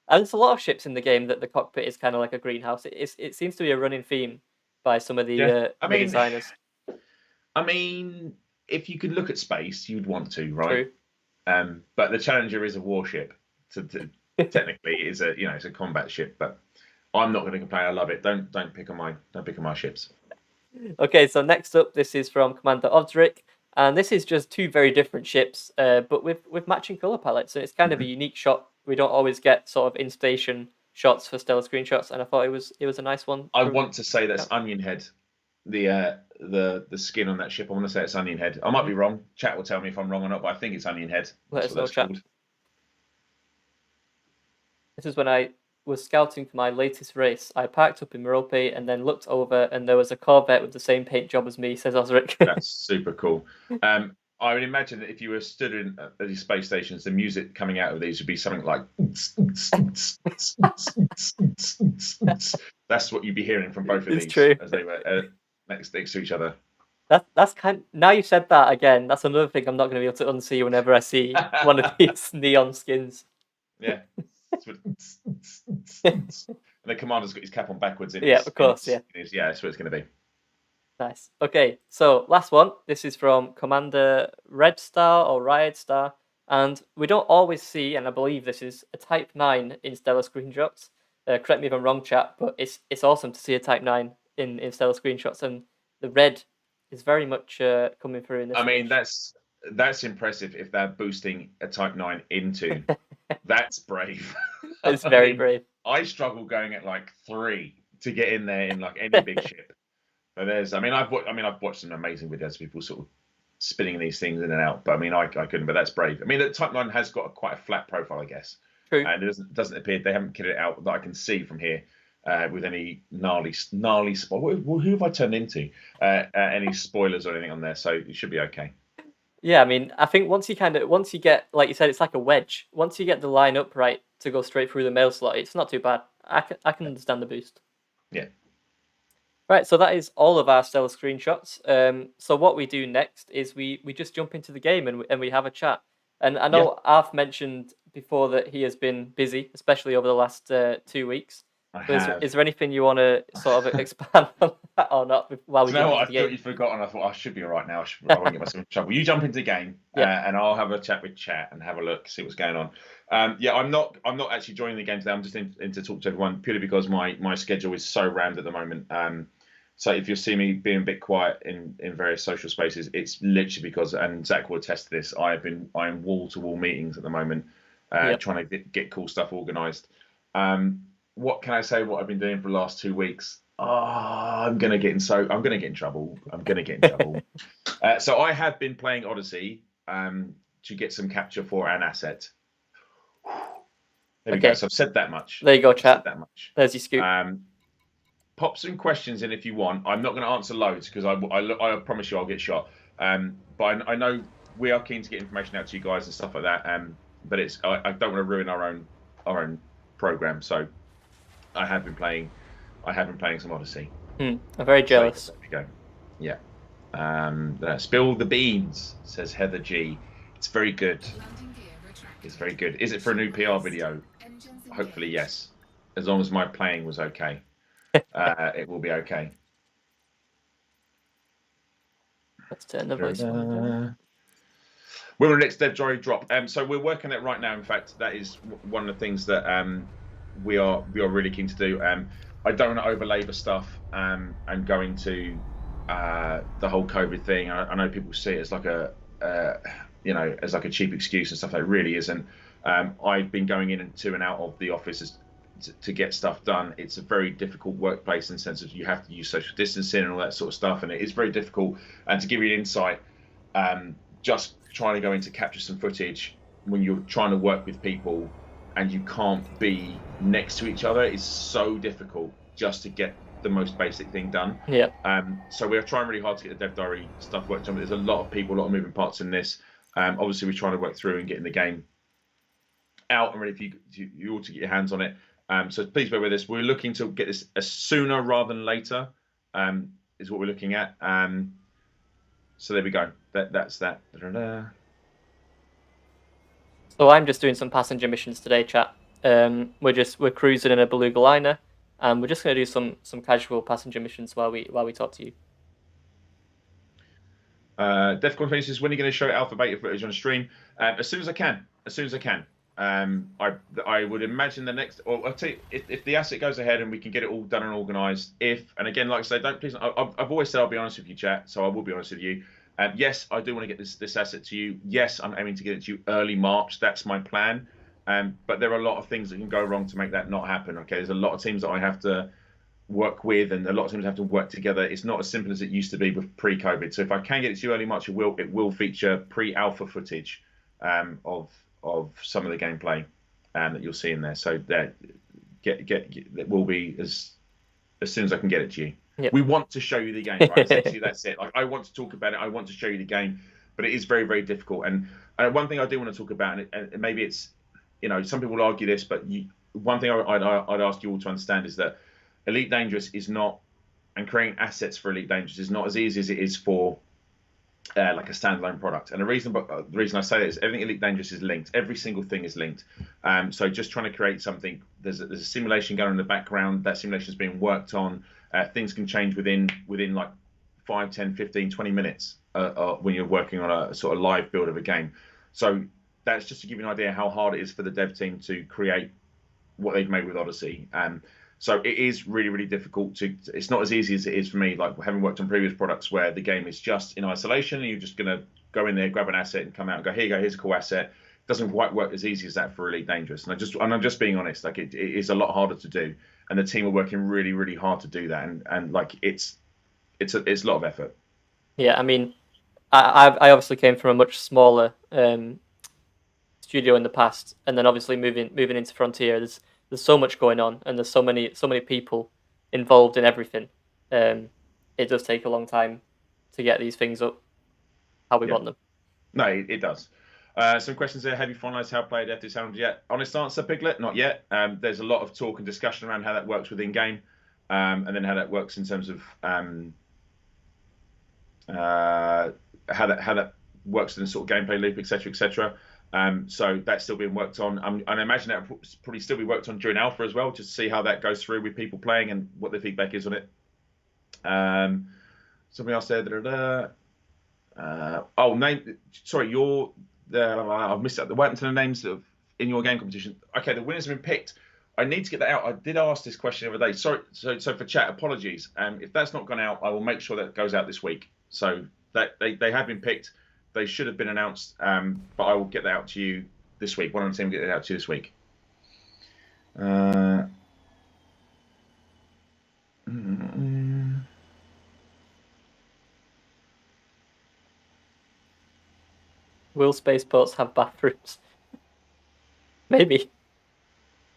there's a lot of ships in the game that the cockpit is kind of like a greenhouse. It seems to be a running theme by some of the designers. I mean, if you could look at space, you'd want to, right? True. But the Challenger is a warship. Technically, it's a combat ship. But I'm not going to complain. I love it. Don't pick on my ships. Okay, so next up, this is from Commander Osric, and this is just two very different ships, but with matching color palettes. And it's kind of a unique shot. We don't always get sort of in-station shots for stellar screenshots, and I thought it was a nice one. I want to say that's Onion Head, the skin on that ship. I want to say it's Onion Head. I might be wrong. Chat will tell me if I'm wrong or not, but I think it's Onion Head. Let us know, chat. This is when I was scouting for my latest race. I parked up in Merope and then looked over, and there was a Corvette with the same paint job as me, says Osric. That's super cool. I would imagine that if you were stood in at these space stations, the music coming out of these would be something like. That's what you'd be hearing from both of these true. As they were next to each other. That's now you said that again. That's another thing I'm not going to be able to unsee whenever I see one of these neon skins. Yeah. And the commander's got his cap on backwards. Of course. Yeah, that's what it's going to be. Nice. Okay, so last one. This is from Commander Red Star or Riot Star, and we don't always see, and I believe this is a Type 9 in stellar screenshots. Correct me if I'm wrong, chat, but it's awesome to see a Type 9 in stellar screenshots, and the red is very much coming through in this. I mean, that's impressive if they're boosting a Type 9 into. That's brave. It's very brave. I struggle going at like 3 to get in there in like any big ship. But I've watched some amazing videos of people sort of spinning these things in and out. But I mean, I couldn't. But that's brave. I mean, the Type 9 has got quite a flat profile, I guess. True. And it doesn't appear they haven't kitted it out that I can see from here with any gnarly who have I turned into? Any spoilers or anything on there? So it should be okay. Yeah, I mean, I think once you get, like you said, it's like a wedge. Once you get the line up right to go straight through the mail slot, it's not too bad. I can understand the boost. Yeah. Right, so that is all of our stellar screenshots. So what we do next is we just jump into the game and we have a chat. And I know Arth mentioned before that he has been busy, especially over the last 2 weeks. Is there anything you want to sort of expand on that or not while we jump into the game? I thought you'd forgotten. I thought I should be all right now. I won't get myself in trouble. You jump into the game, and I'll have a chat with chat and have a look, see what's going on. I'm not actually joining the game today. I'm just in to talk to everyone purely because my schedule is so rammed at the moment. So if you see me being a bit quiet in various social spaces, it's literally because, and Zac will attest to this, I am wall to wall meetings at the moment, trying to get cool stuff organised. What can I say? What I've been doing for the last 2 weeks? I'm gonna get in trouble. So I have been playing Odyssey. to get some capture for an asset. There we go. So I've said that much. There you go, I've chat. said that much. There's your scoop. Pop some questions in if you want. I'm not going to answer loads because I promise you I'll get shot. But I know we are keen to get information out to you guys and stuff like that. But I don't want to ruin our own program. So I have been playing some Odyssey. I'm very jealous. So, there we go. Yeah. Spill the beans, says Heather G. It's very good. It's very good. Is it for a new PR video? Hopefully, yes. As long as my playing was okay. It will be okay. Let's turn the voice on. When will the next dev diary drop? So we're working on it right now. In fact, that is one of the things that we are really keen to do. I don't want to overlabor stuff and go into the whole COVID thing. I know people see it as like as like a cheap excuse and stuff. That really isn't. I've been going into and out of the office to get stuff done. It's a very difficult workplace in the sense of you have to use social distancing and all that sort of stuff, and it is very difficult. And to give you an insight, just trying to go in to capture some footage when you're trying to work with people and you can't be next to each other is so difficult just to get the most basic thing done. Yeah. So we're trying really hard to get the dev diary stuff worked on. There's a lot of people, a lot of moving parts in this. Obviously, we're trying to work through and getting the game out and ready for you all to get your hands on it. So please bear with us. We're looking to get this sooner rather than later. Is what we're looking at. So there we go. That's that. So I'm just doing some passenger missions today, chat. We're cruising in a beluga liner, and we're just going to do some casual passenger missions while we talk to you. Defcon 26, when are you going to show alpha beta footage on stream? As soon as I can. I would imagine the next, or I'll tell you, if the asset goes ahead and we can get it all done and organised, and again, like I say, I've always said I'll be honest with you, chat, so I will be honest with you. Yes, I do want to get this asset to you. Yes, I'm aiming to get it to you early March. That's my plan. But there are a lot of things that can go wrong to make that not happen. Okay, there's a lot of teams that I have to work with, and a lot of teams have to work together. It's not as simple as it used to be with pre-COVID. So if I can get it to you early March, it will feature pre-alpha footage of some of the gameplay that you'll see in there. So that it will be as soon as I can get it to you. Yep. We want to show you the game, right? Essentially, that's it. Like, I want to talk about it. I want to show you the game, but it is very, very difficult. And one thing I do want to talk about, and maybe it's, some people will argue this, but one thing I'd ask you all to understand is that Elite Dangerous is not, and creating assets for Elite Dangerous is not as easy as it is for like a standalone product. And the reason I say that is everything Elite Dangerous is linked. Every single thing is linked. So just trying to create something, there's a simulation going on in the background. That simulation is being worked on. Things can change within like 5, 10, 15, 20 minutes when you're working on a sort of live build of a game. So that's just to give you an idea how hard it is for the dev team to create what they've made with Odyssey. So it is really, really difficult it's not as easy as it is for me, like having worked on previous products where the game is just in isolation and you're just going to go in there, grab an asset and come out and go, here you go, here's a cool asset. It doesn't quite work as easy as that for Elite Dangerous. And I'm just being honest, like it is a lot harder to do. And the team are working really, really hard to do that. And like, it's a lot of effort. Yeah. I mean, I obviously came from a much smaller, studio in the past. And then obviously moving into Frontier, there's so much going on, and there's so many people involved in everything. It does take a long time to get these things up how we want them. No, it does. Some questions there. Have you finalised how player death is handled yet? Honest answer, Piglet, not yet. There's a lot of talk and discussion around how that works within game, and then how that works in terms of how that works in the sort of gameplay loop, etc., etc. So that's still being worked on. And I imagine that will probably still be worked on during alpha as well, just to see how that goes through with people playing and what the feedback is on it. Something else there. I've missed out. What happened to the names in your game competition? Okay, the winners have been picked. I need to get that out. I did ask this question the other day. Sorry, so for chat, apologies. If that's not gone out, I will make sure that goes out this week. So that they have been picked. They should have been announced, but I will get that out to you this week. One of the team will get it out to you this week. Will spaceports have bathrooms? Maybe.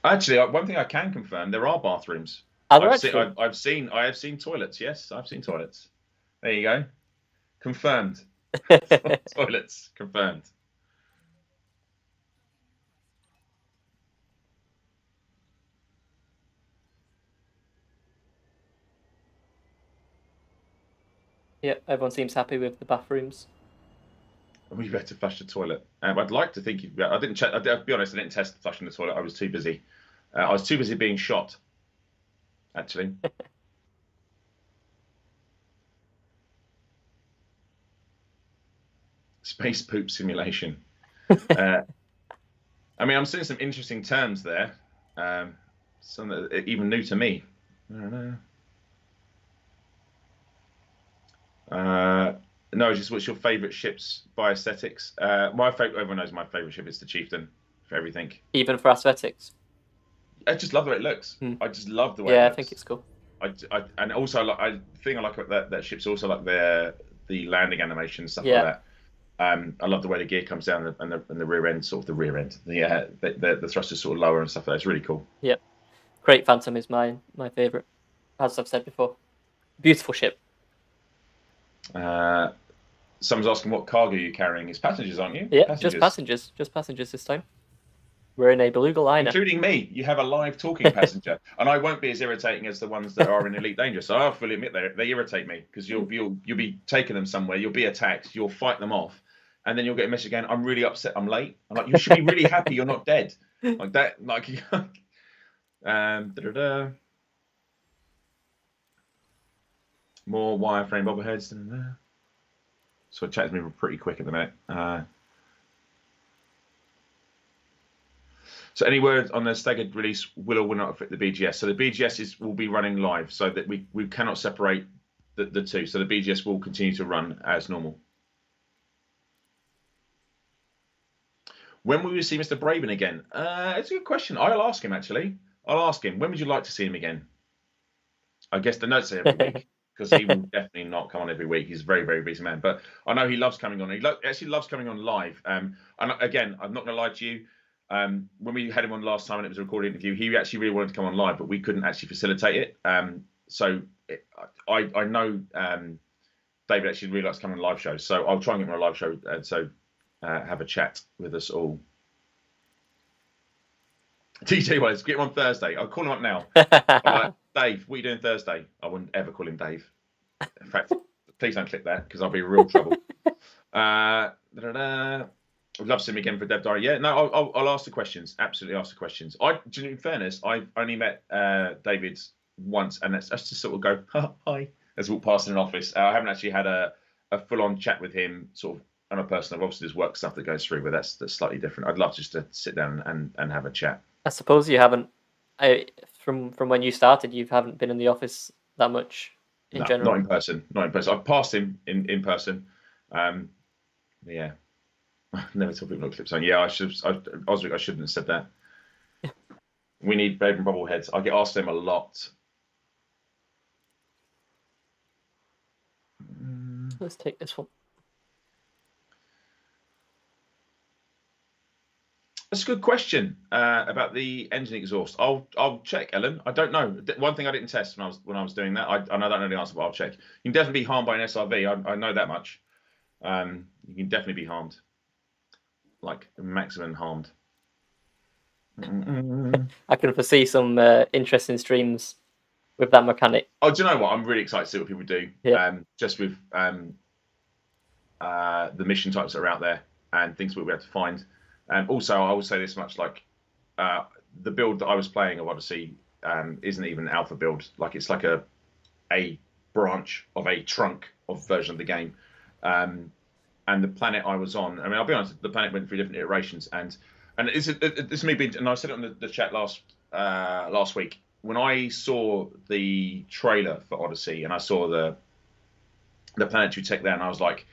Actually, one thing I can confirm: there are bathrooms. Are there I have seen toilets. Yes, I've seen toilets. There you go. Confirmed. Toilets confirmed. Yeah, everyone seems happy with the bathrooms. We better flush the toilet. I'd like to think I didn't check. I'll be honest. I didn't test flushing the toilet. I was too busy. I was too busy being shot. Actually. Space poop simulation. I mean, I'm seeing some interesting terms there. Some that are even new to me. I don't know. No, just what's your favourite ships by aesthetics? My favourite. Everyone knows my favourite ship is the Chieftain for everything. Even for aesthetics. I just love the way it looks. I just love the way. Yeah, it looks. I think it's cool. And also I like about that ship's also like the landing animation and stuff like that. I love the way the gear comes down and the rear end, sort of the rear end. The thrusters sort of lower and stuff like that. It's really cool. Yep. Great Phantom is my favourite, as I've said before. Beautiful ship. Someone's asking what cargo you're carrying. It's passengers, aren't you? Yeah, just passengers. Just passengers this time. We're in a beluga liner. Including me. You have a live talking passenger. And I won't be as irritating as the ones that are in Elite Danger. So I'll fully admit they irritate me because you'll be taking them somewhere, you'll be attacked, you'll fight them off, and then you'll get a message again, I'm really upset, I'm late. I'm like, you should be really happy you're not dead. Like that, like more wireframe bobbleheads. So chat's moving pretty quick at the minute. So any words on the staggered release will or will not affect the BGS? So the BGS will be running live, so that we cannot separate the two. So the BGS will continue to run as normal. When will we see Mr. Braben again? It's a good question. I'll ask him, actually. I'll ask him. When would you like to see him again? I guess the notes say every week, because he will definitely not come on every week. He's a very, very busy man. But I know he loves coming on. He actually loves coming on live. And again, I'm not going to lie to you. When we had him on last time and it was a recorded interview, he actually really wanted to come on live, but we couldn't actually facilitate it. I know David actually really likes coming on live shows, so I'll try and get him on a live show and have a chat with us all. TJ Wallace, get him on Thursday. I'll call him up now. I'm like, Dave, what are you doing Thursday? I wouldn't ever call him Dave. In fact, please don't click that because I'll be in real trouble. I'd love to see him again for Dev Diary. Yeah, no, I'll ask the questions. Absolutely ask the questions. In fairness, I've only met David once, and that's just sort of go, hi, as we walk past in an office. I haven't actually had a full-on chat with him, sort of on a personal. Obviously, there's work stuff that goes through, but that's slightly different. I'd love just to sit down and have a chat. I suppose you haven't. From when you started, you haven't been in the office that much in general. Not in person. Not in person. I've passed him in person. Yeah. Never told people not clips on. Yeah, I shouldn't have said that. We need Braben bobbleheads. I get asked them a lot. Let's take this one. That's a good question about the engine exhaust. I'll check, Ellen. I don't know. One thing I didn't test when I was doing that. I don't know the answer, but I'll check. You can definitely be harmed by an SRV. I know that much. You can definitely be harmed. Like maximum harmed. I can foresee some interesting streams with that mechanic. Oh, do you know what? I'm really excited to see what people do. Yeah. Just with the mission types that are out there and things we'll be able to find. And also, I will say this much: like the build that I was playing of Odyssey isn't even an alpha build. Like it's like a branch of a trunk of version of the game. And the planet I was on, I mean, I'll be honest, the planet went through different iterations, and this me being, and I said it on the chat last week when I saw the trailer for Odyssey and I saw the planetary tech there, and I was like,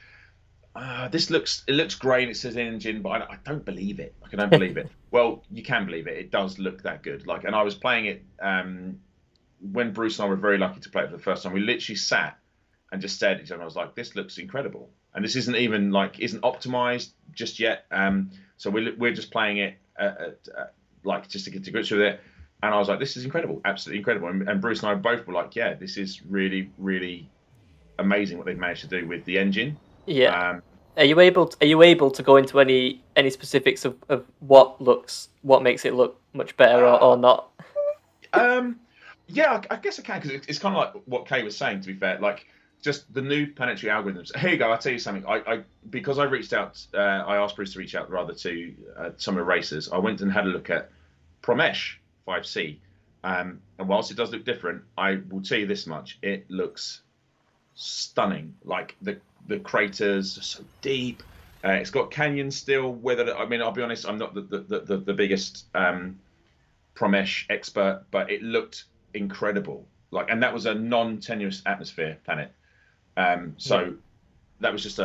it looks great. It says engine, but I don't believe it. Like I don't believe it. Well, you can believe it. It does look that good. Like, and I was playing it when Bruce and I were very lucky to play it for the first time. We literally sat and just stared at each other. I was like, this looks incredible. and this isn't even isn't optimized just yet. So we're just playing it like just to get to grips with it. And I was like, this is incredible, absolutely incredible. And Bruce and I both were like, yeah, this is really, really amazing what they've managed to do with the engine. Yeah. Are you able to go into any specifics of what makes it look much better or not? Yeah, I guess I can, because it's kind of like what Kay was saying, to be fair. Like, just the new planetary algorithms. Here you go, I'll tell you something. Because I reached out, I asked Bruce to reach out rather to some of the racers. I went and had a look at Promesh 5C. And whilst it does look different, I will tell you this much. It looks stunning. Like, the craters are so deep. It's got canyons still. I'll be honest, I'm not the biggest Promesh expert, but it looked incredible. And that was a non-tenuous atmosphere planet. So that was just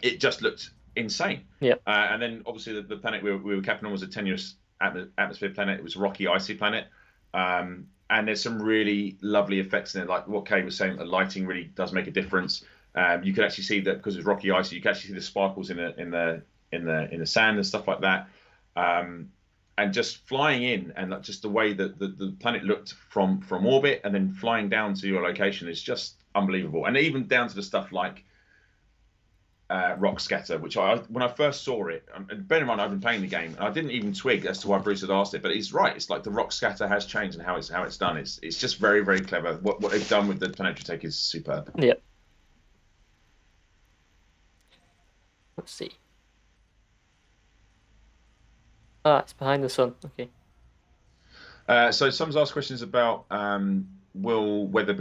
it just looked insane. Yeah. And then obviously the planet we were capping on was a tenuous atmosphere planet. It was a rocky, icy planet. And there's some really lovely effects in it, like what Kay was saying. The lighting really does make a difference. You could actually see that because it's rocky, icy. You can actually see the sparkles in the sand and stuff like that. And just flying in, and just the way that the planet looked from orbit, and then flying down to your location is just unbelievable. And even down to the stuff like rock scatter, which when I first saw it, and bear in mind I've been playing the game, and I didn't even twig as to why Bruce had asked it, but he's right. It's like the rock scatter has changed, and how it's done. It's just very, very clever. What they've done with the planetary tech is superb. Yeah. Let's see. It's behind the sun. Okay. So someone's asked questions about will weather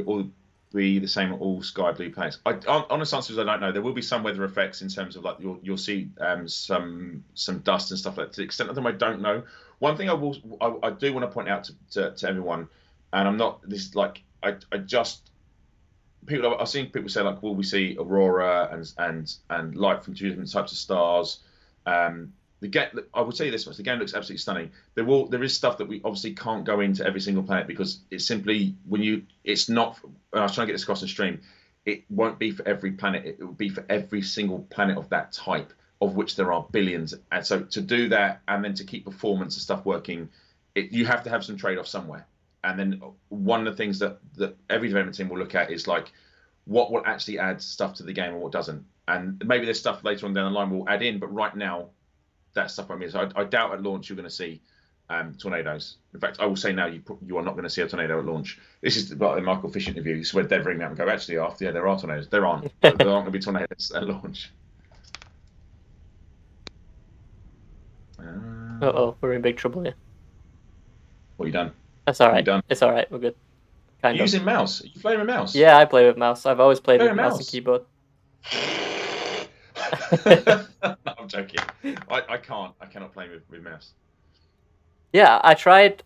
be the same on all sky blue planets. Honest answer is I don't know. There will be some weather effects in terms of you'll see some dust and stuff like that. To the extent of them, I don't know. One thing I do want to point out to everyone, and I'm not this I just people I've seen people say will we see aurora and light from two different types of stars. I will tell you this much: the game looks absolutely stunning. There is stuff that we obviously can't go into every single planet, because it's simply it's not. I was trying to get this across the stream. It won't be for every planet. It will be for every single planet of that type, of which there are billions. And so to do that, and then to keep performance and stuff working, you have to have some trade-off somewhere. And then one of the things that every development team will look at is what will actually add stuff to the game and what doesn't. And maybe there's stuff later on down the line we'll add in, but right now, that stuff I mean. So I doubt at launch you're going to see tornadoes. In fact, I will say now you are not going to see a tornado at launch. This is like the Michael Fish interview. This is where Dev ring out and go, actually, there are tornadoes. There aren't. There aren't going to be tornadoes at launch. We're in big trouble here. What, you done? That's all right. Done? It's all right. We're good. Kind of. Using mouse? Are you playing with mouse? Yeah, I play with mouse. I've always played with mouse and keyboard. No, I'm joking. I cannot play with mouse. Yeah, I've tried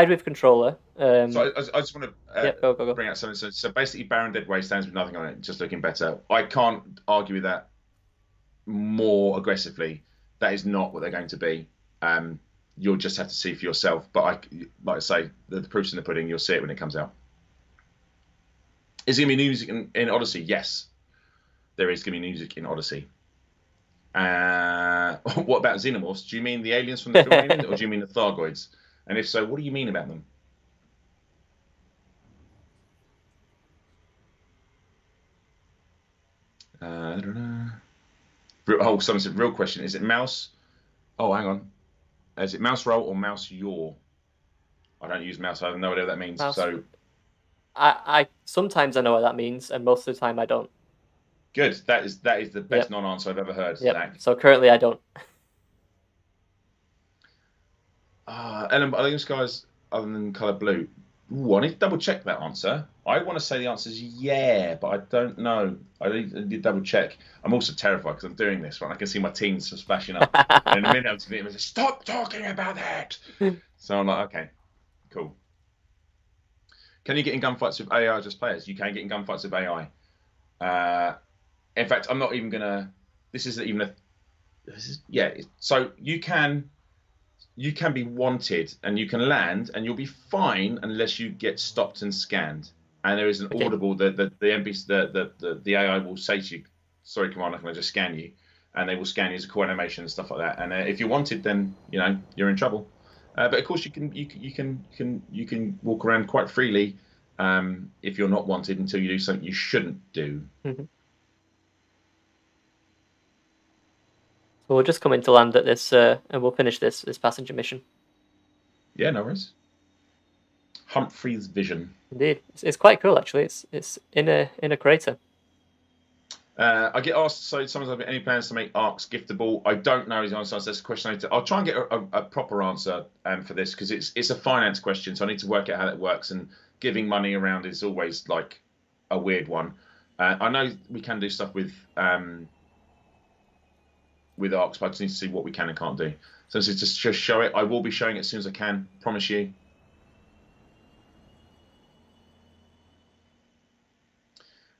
with controller. So I just want to go. bring out something. So basically, Barren Deadway stands with nothing on it, just looking better. I can't argue with that more aggressively. That is not what they're going to be. You'll just have to see for yourself. But like I say, the proof's in the pudding. You'll see it when it comes out. Is there going to be music in Odyssey? Yes, there is going to be music in Odyssey. What about xenomorphs? Do you mean the aliens from the film Alien, or do you mean the Thargoids? And if so, what do you mean about them? I don't know. Someone said, real question, is it mouse? Oh, hang on. Is it mouse roll or mouse yaw? I don't use mouse. I have no idea what that means. Mouse. So, I sometimes I know what that means, and most of the time I don't. Good. That is the best non-answer I've ever heard. Yep. Zach. So currently I don't. Ellen, are those guys other than colour blue? Ooh, I need to double check that answer. I want to say the answer is yeah, but I don't know. I need to double check. I'm also terrified because I'm doing this, right? I can see my teens splashing up. And in a minute, I'm to be stop talking about that. So I'm like, okay, cool. Can you get in gunfights with AI just players? You can get in gunfights with AI. In fact, I'm not even gonna. This isn't even a. So you can be wanted and you can land and you'll be fine unless you get stopped and scanned. And there is an audible that the NPC, the AI will say to you, sorry, Commander, can I just scan you? And they will scan you as a core animation and stuff like that. And if you're wanted, then you're in trouble. But of course, you can walk around quite freely if you're not wanted until you do something you shouldn't do. So we'll just come into land at this, and we'll finish this passenger mission. Yeah, no worries. Humphrey's Vision. Indeed, it's quite cool actually. It's in a crater. I get asked, so sometimes any plans to make arcs giftable? I don't know is the answer. That's a question I'll try and get a proper answer for this, because it's a finance question, so I need to work out how that works, and giving money around is always like a weird one. I know we can do stuff with arcs, but I just need to see what we can and can't do. So this is just show it. I will be showing it as soon as I can, promise you.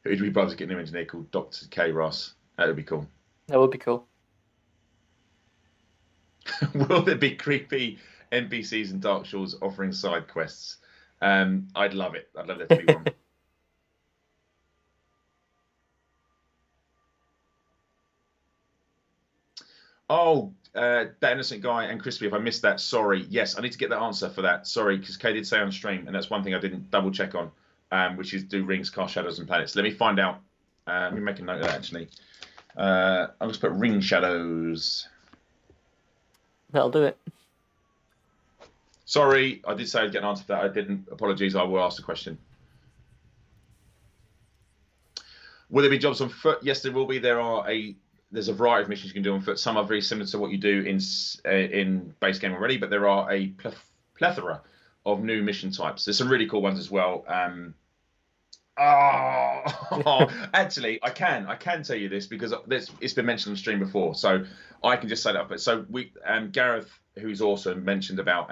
Who'd we brother get an engineer called Dr. K. Ross? That would be cool. That would be cool. Will there be creepy NPCs in Dark Shores offering side quests? I'd love it. I'd love there to be one. Oh, that innocent guy and Crispy, if I missed that, sorry. Yes, I need to get that answer for that. Sorry, because Kay did say on stream, and that's one thing I didn't double check on. Which is do rings cast shadows and planets. Let me find out. Let me make a note of that actually. I'm going to put ring shadows. That'll do it. Sorry, I did say I'd get an answer to that. I didn't. Apologies. I will ask the question. Will there be jobs on foot? Yes, there will be. There's a variety of missions you can do on foot. Some are very similar to what you do in base game already, but there are a plethora of new mission types. There's some really cool ones as well. Actually, I can tell you this because it's been mentioned on the stream before, so I can just say that. But so we, Gareth, who's awesome, mentioned about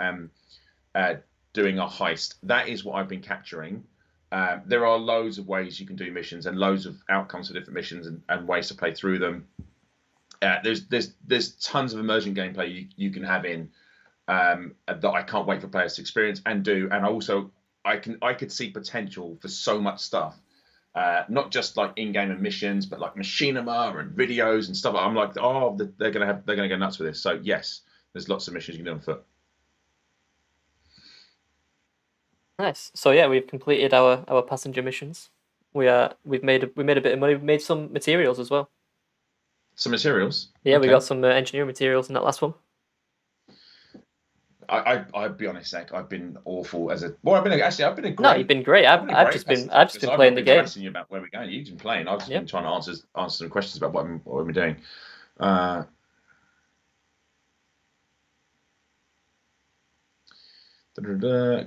doing a heist. That is what I've been capturing. There are loads of ways you can do missions and loads of outcomes for different missions and ways to play through them. There's tons of emergent gameplay you can have in. That I can't wait for players to experience and do, and I could see potential for so much stuff, not just like in-game missions, but like machinima and videos and stuff. I'm like, oh, they're gonna go nuts with this. So yes, there's lots of missions you can do on foot. Nice. So yeah, we've completed our passenger missions. We made a bit of money. We've made some materials as well. Some materials. Yeah, okay. We got some engineering materials in that last one. I'll be honest, Zach. I've been awful as a. Well, I've been a great. No, you've been great. I've just been playing the game. Asking you about where we're going. You've been playing. I've just been trying to answer some questions about what we're doing.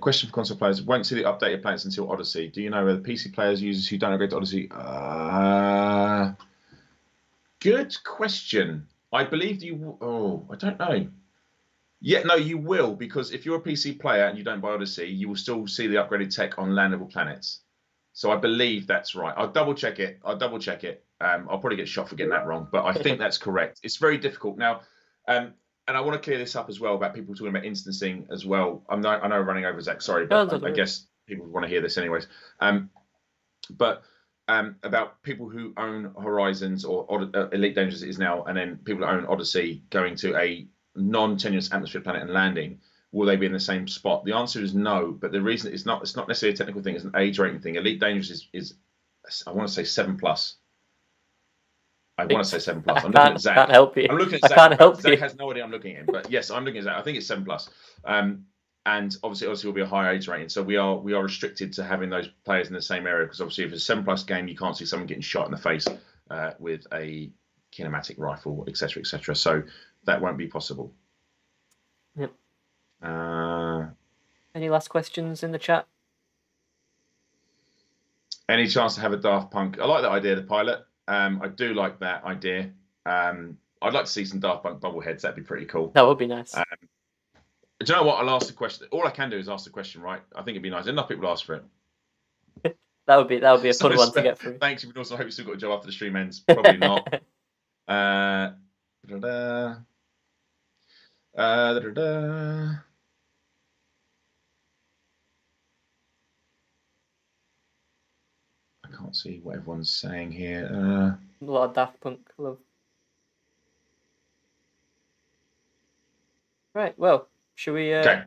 Question for console players: won't see the updated planets until Odyssey. Do you know whether PC players, users who don't upgrade to Odyssey? Good question. I believe you. Oh, I don't know. Yeah, no, you will, because if you're a PC player and you don't buy Odyssey, you will still see the upgraded tech on landable planets. So I believe that's right. I'll double check it. I'll probably get shot for getting that wrong, but I think that's correct. It's very difficult now, and I want to clear this up as well about people talking about instancing as well. I know I'm running over, Zach. Sorry, but I guess people want to hear this anyways. But about people who own Horizons or Elite Dangerous is now, and then people who own Odyssey going to a non-tenuous atmosphere planet and landing, will they be in the same spot? The answer is no, but the reason it's not necessarily a technical thing, it's an age rating thing. Elite Dangerous is I want to say 7+. I want to say 7+. I'm looking at Zach. I can't help you. I'm looking at I Zach. can't help Zach you. has no idea I'm looking at him, but yes, I'm looking at Zach. I think it's 7+. And obviously will be a higher age rating, so we are restricted to having those players in the same area, because obviously if it's a 7+ game, you can't see someone getting shot in the face with a kinematic rifle, etc., etc. So that won't be possible. Yep. Any last questions in the chat? Any chance to have a Daft Punk? I like that idea, the pilot. I do like that idea. I'd like to see some Daft Punk bubbleheads. That'd be pretty cool. That would be nice. Do you know what? I'll ask the question. All I can do is ask the question, right? I think it'd be nice. Enough people ask for it. That would be a fun one to get through. Thanks. You would also hope you still got a job after the stream ends. Probably not. I can't Can't see what everyone's saying here. A lot of Daft Punk love. Right, well, should we... Okay.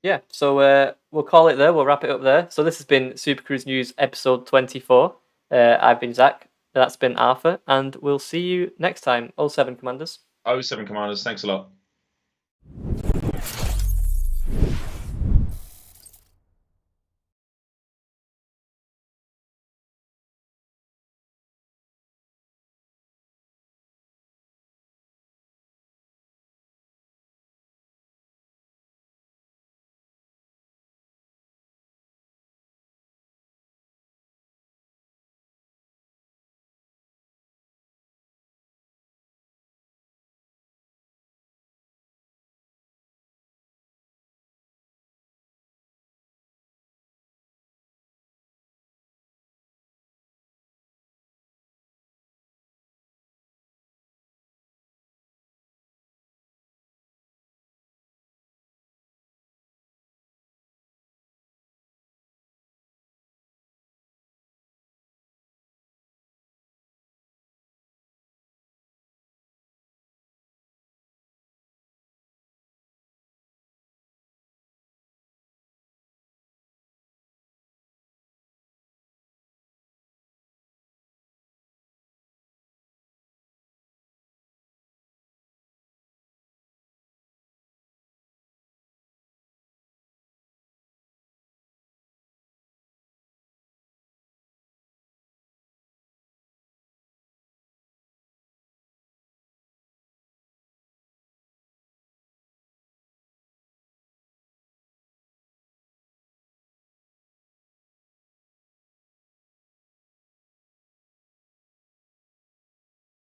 Yeah, so we'll call it there. We'll wrap it up there. So this has been Supercruise News episode 24. I've been Zach. That's been Arthur. And we'll see you next time. 07 Commanders. 07 Commanders, thanks a lot.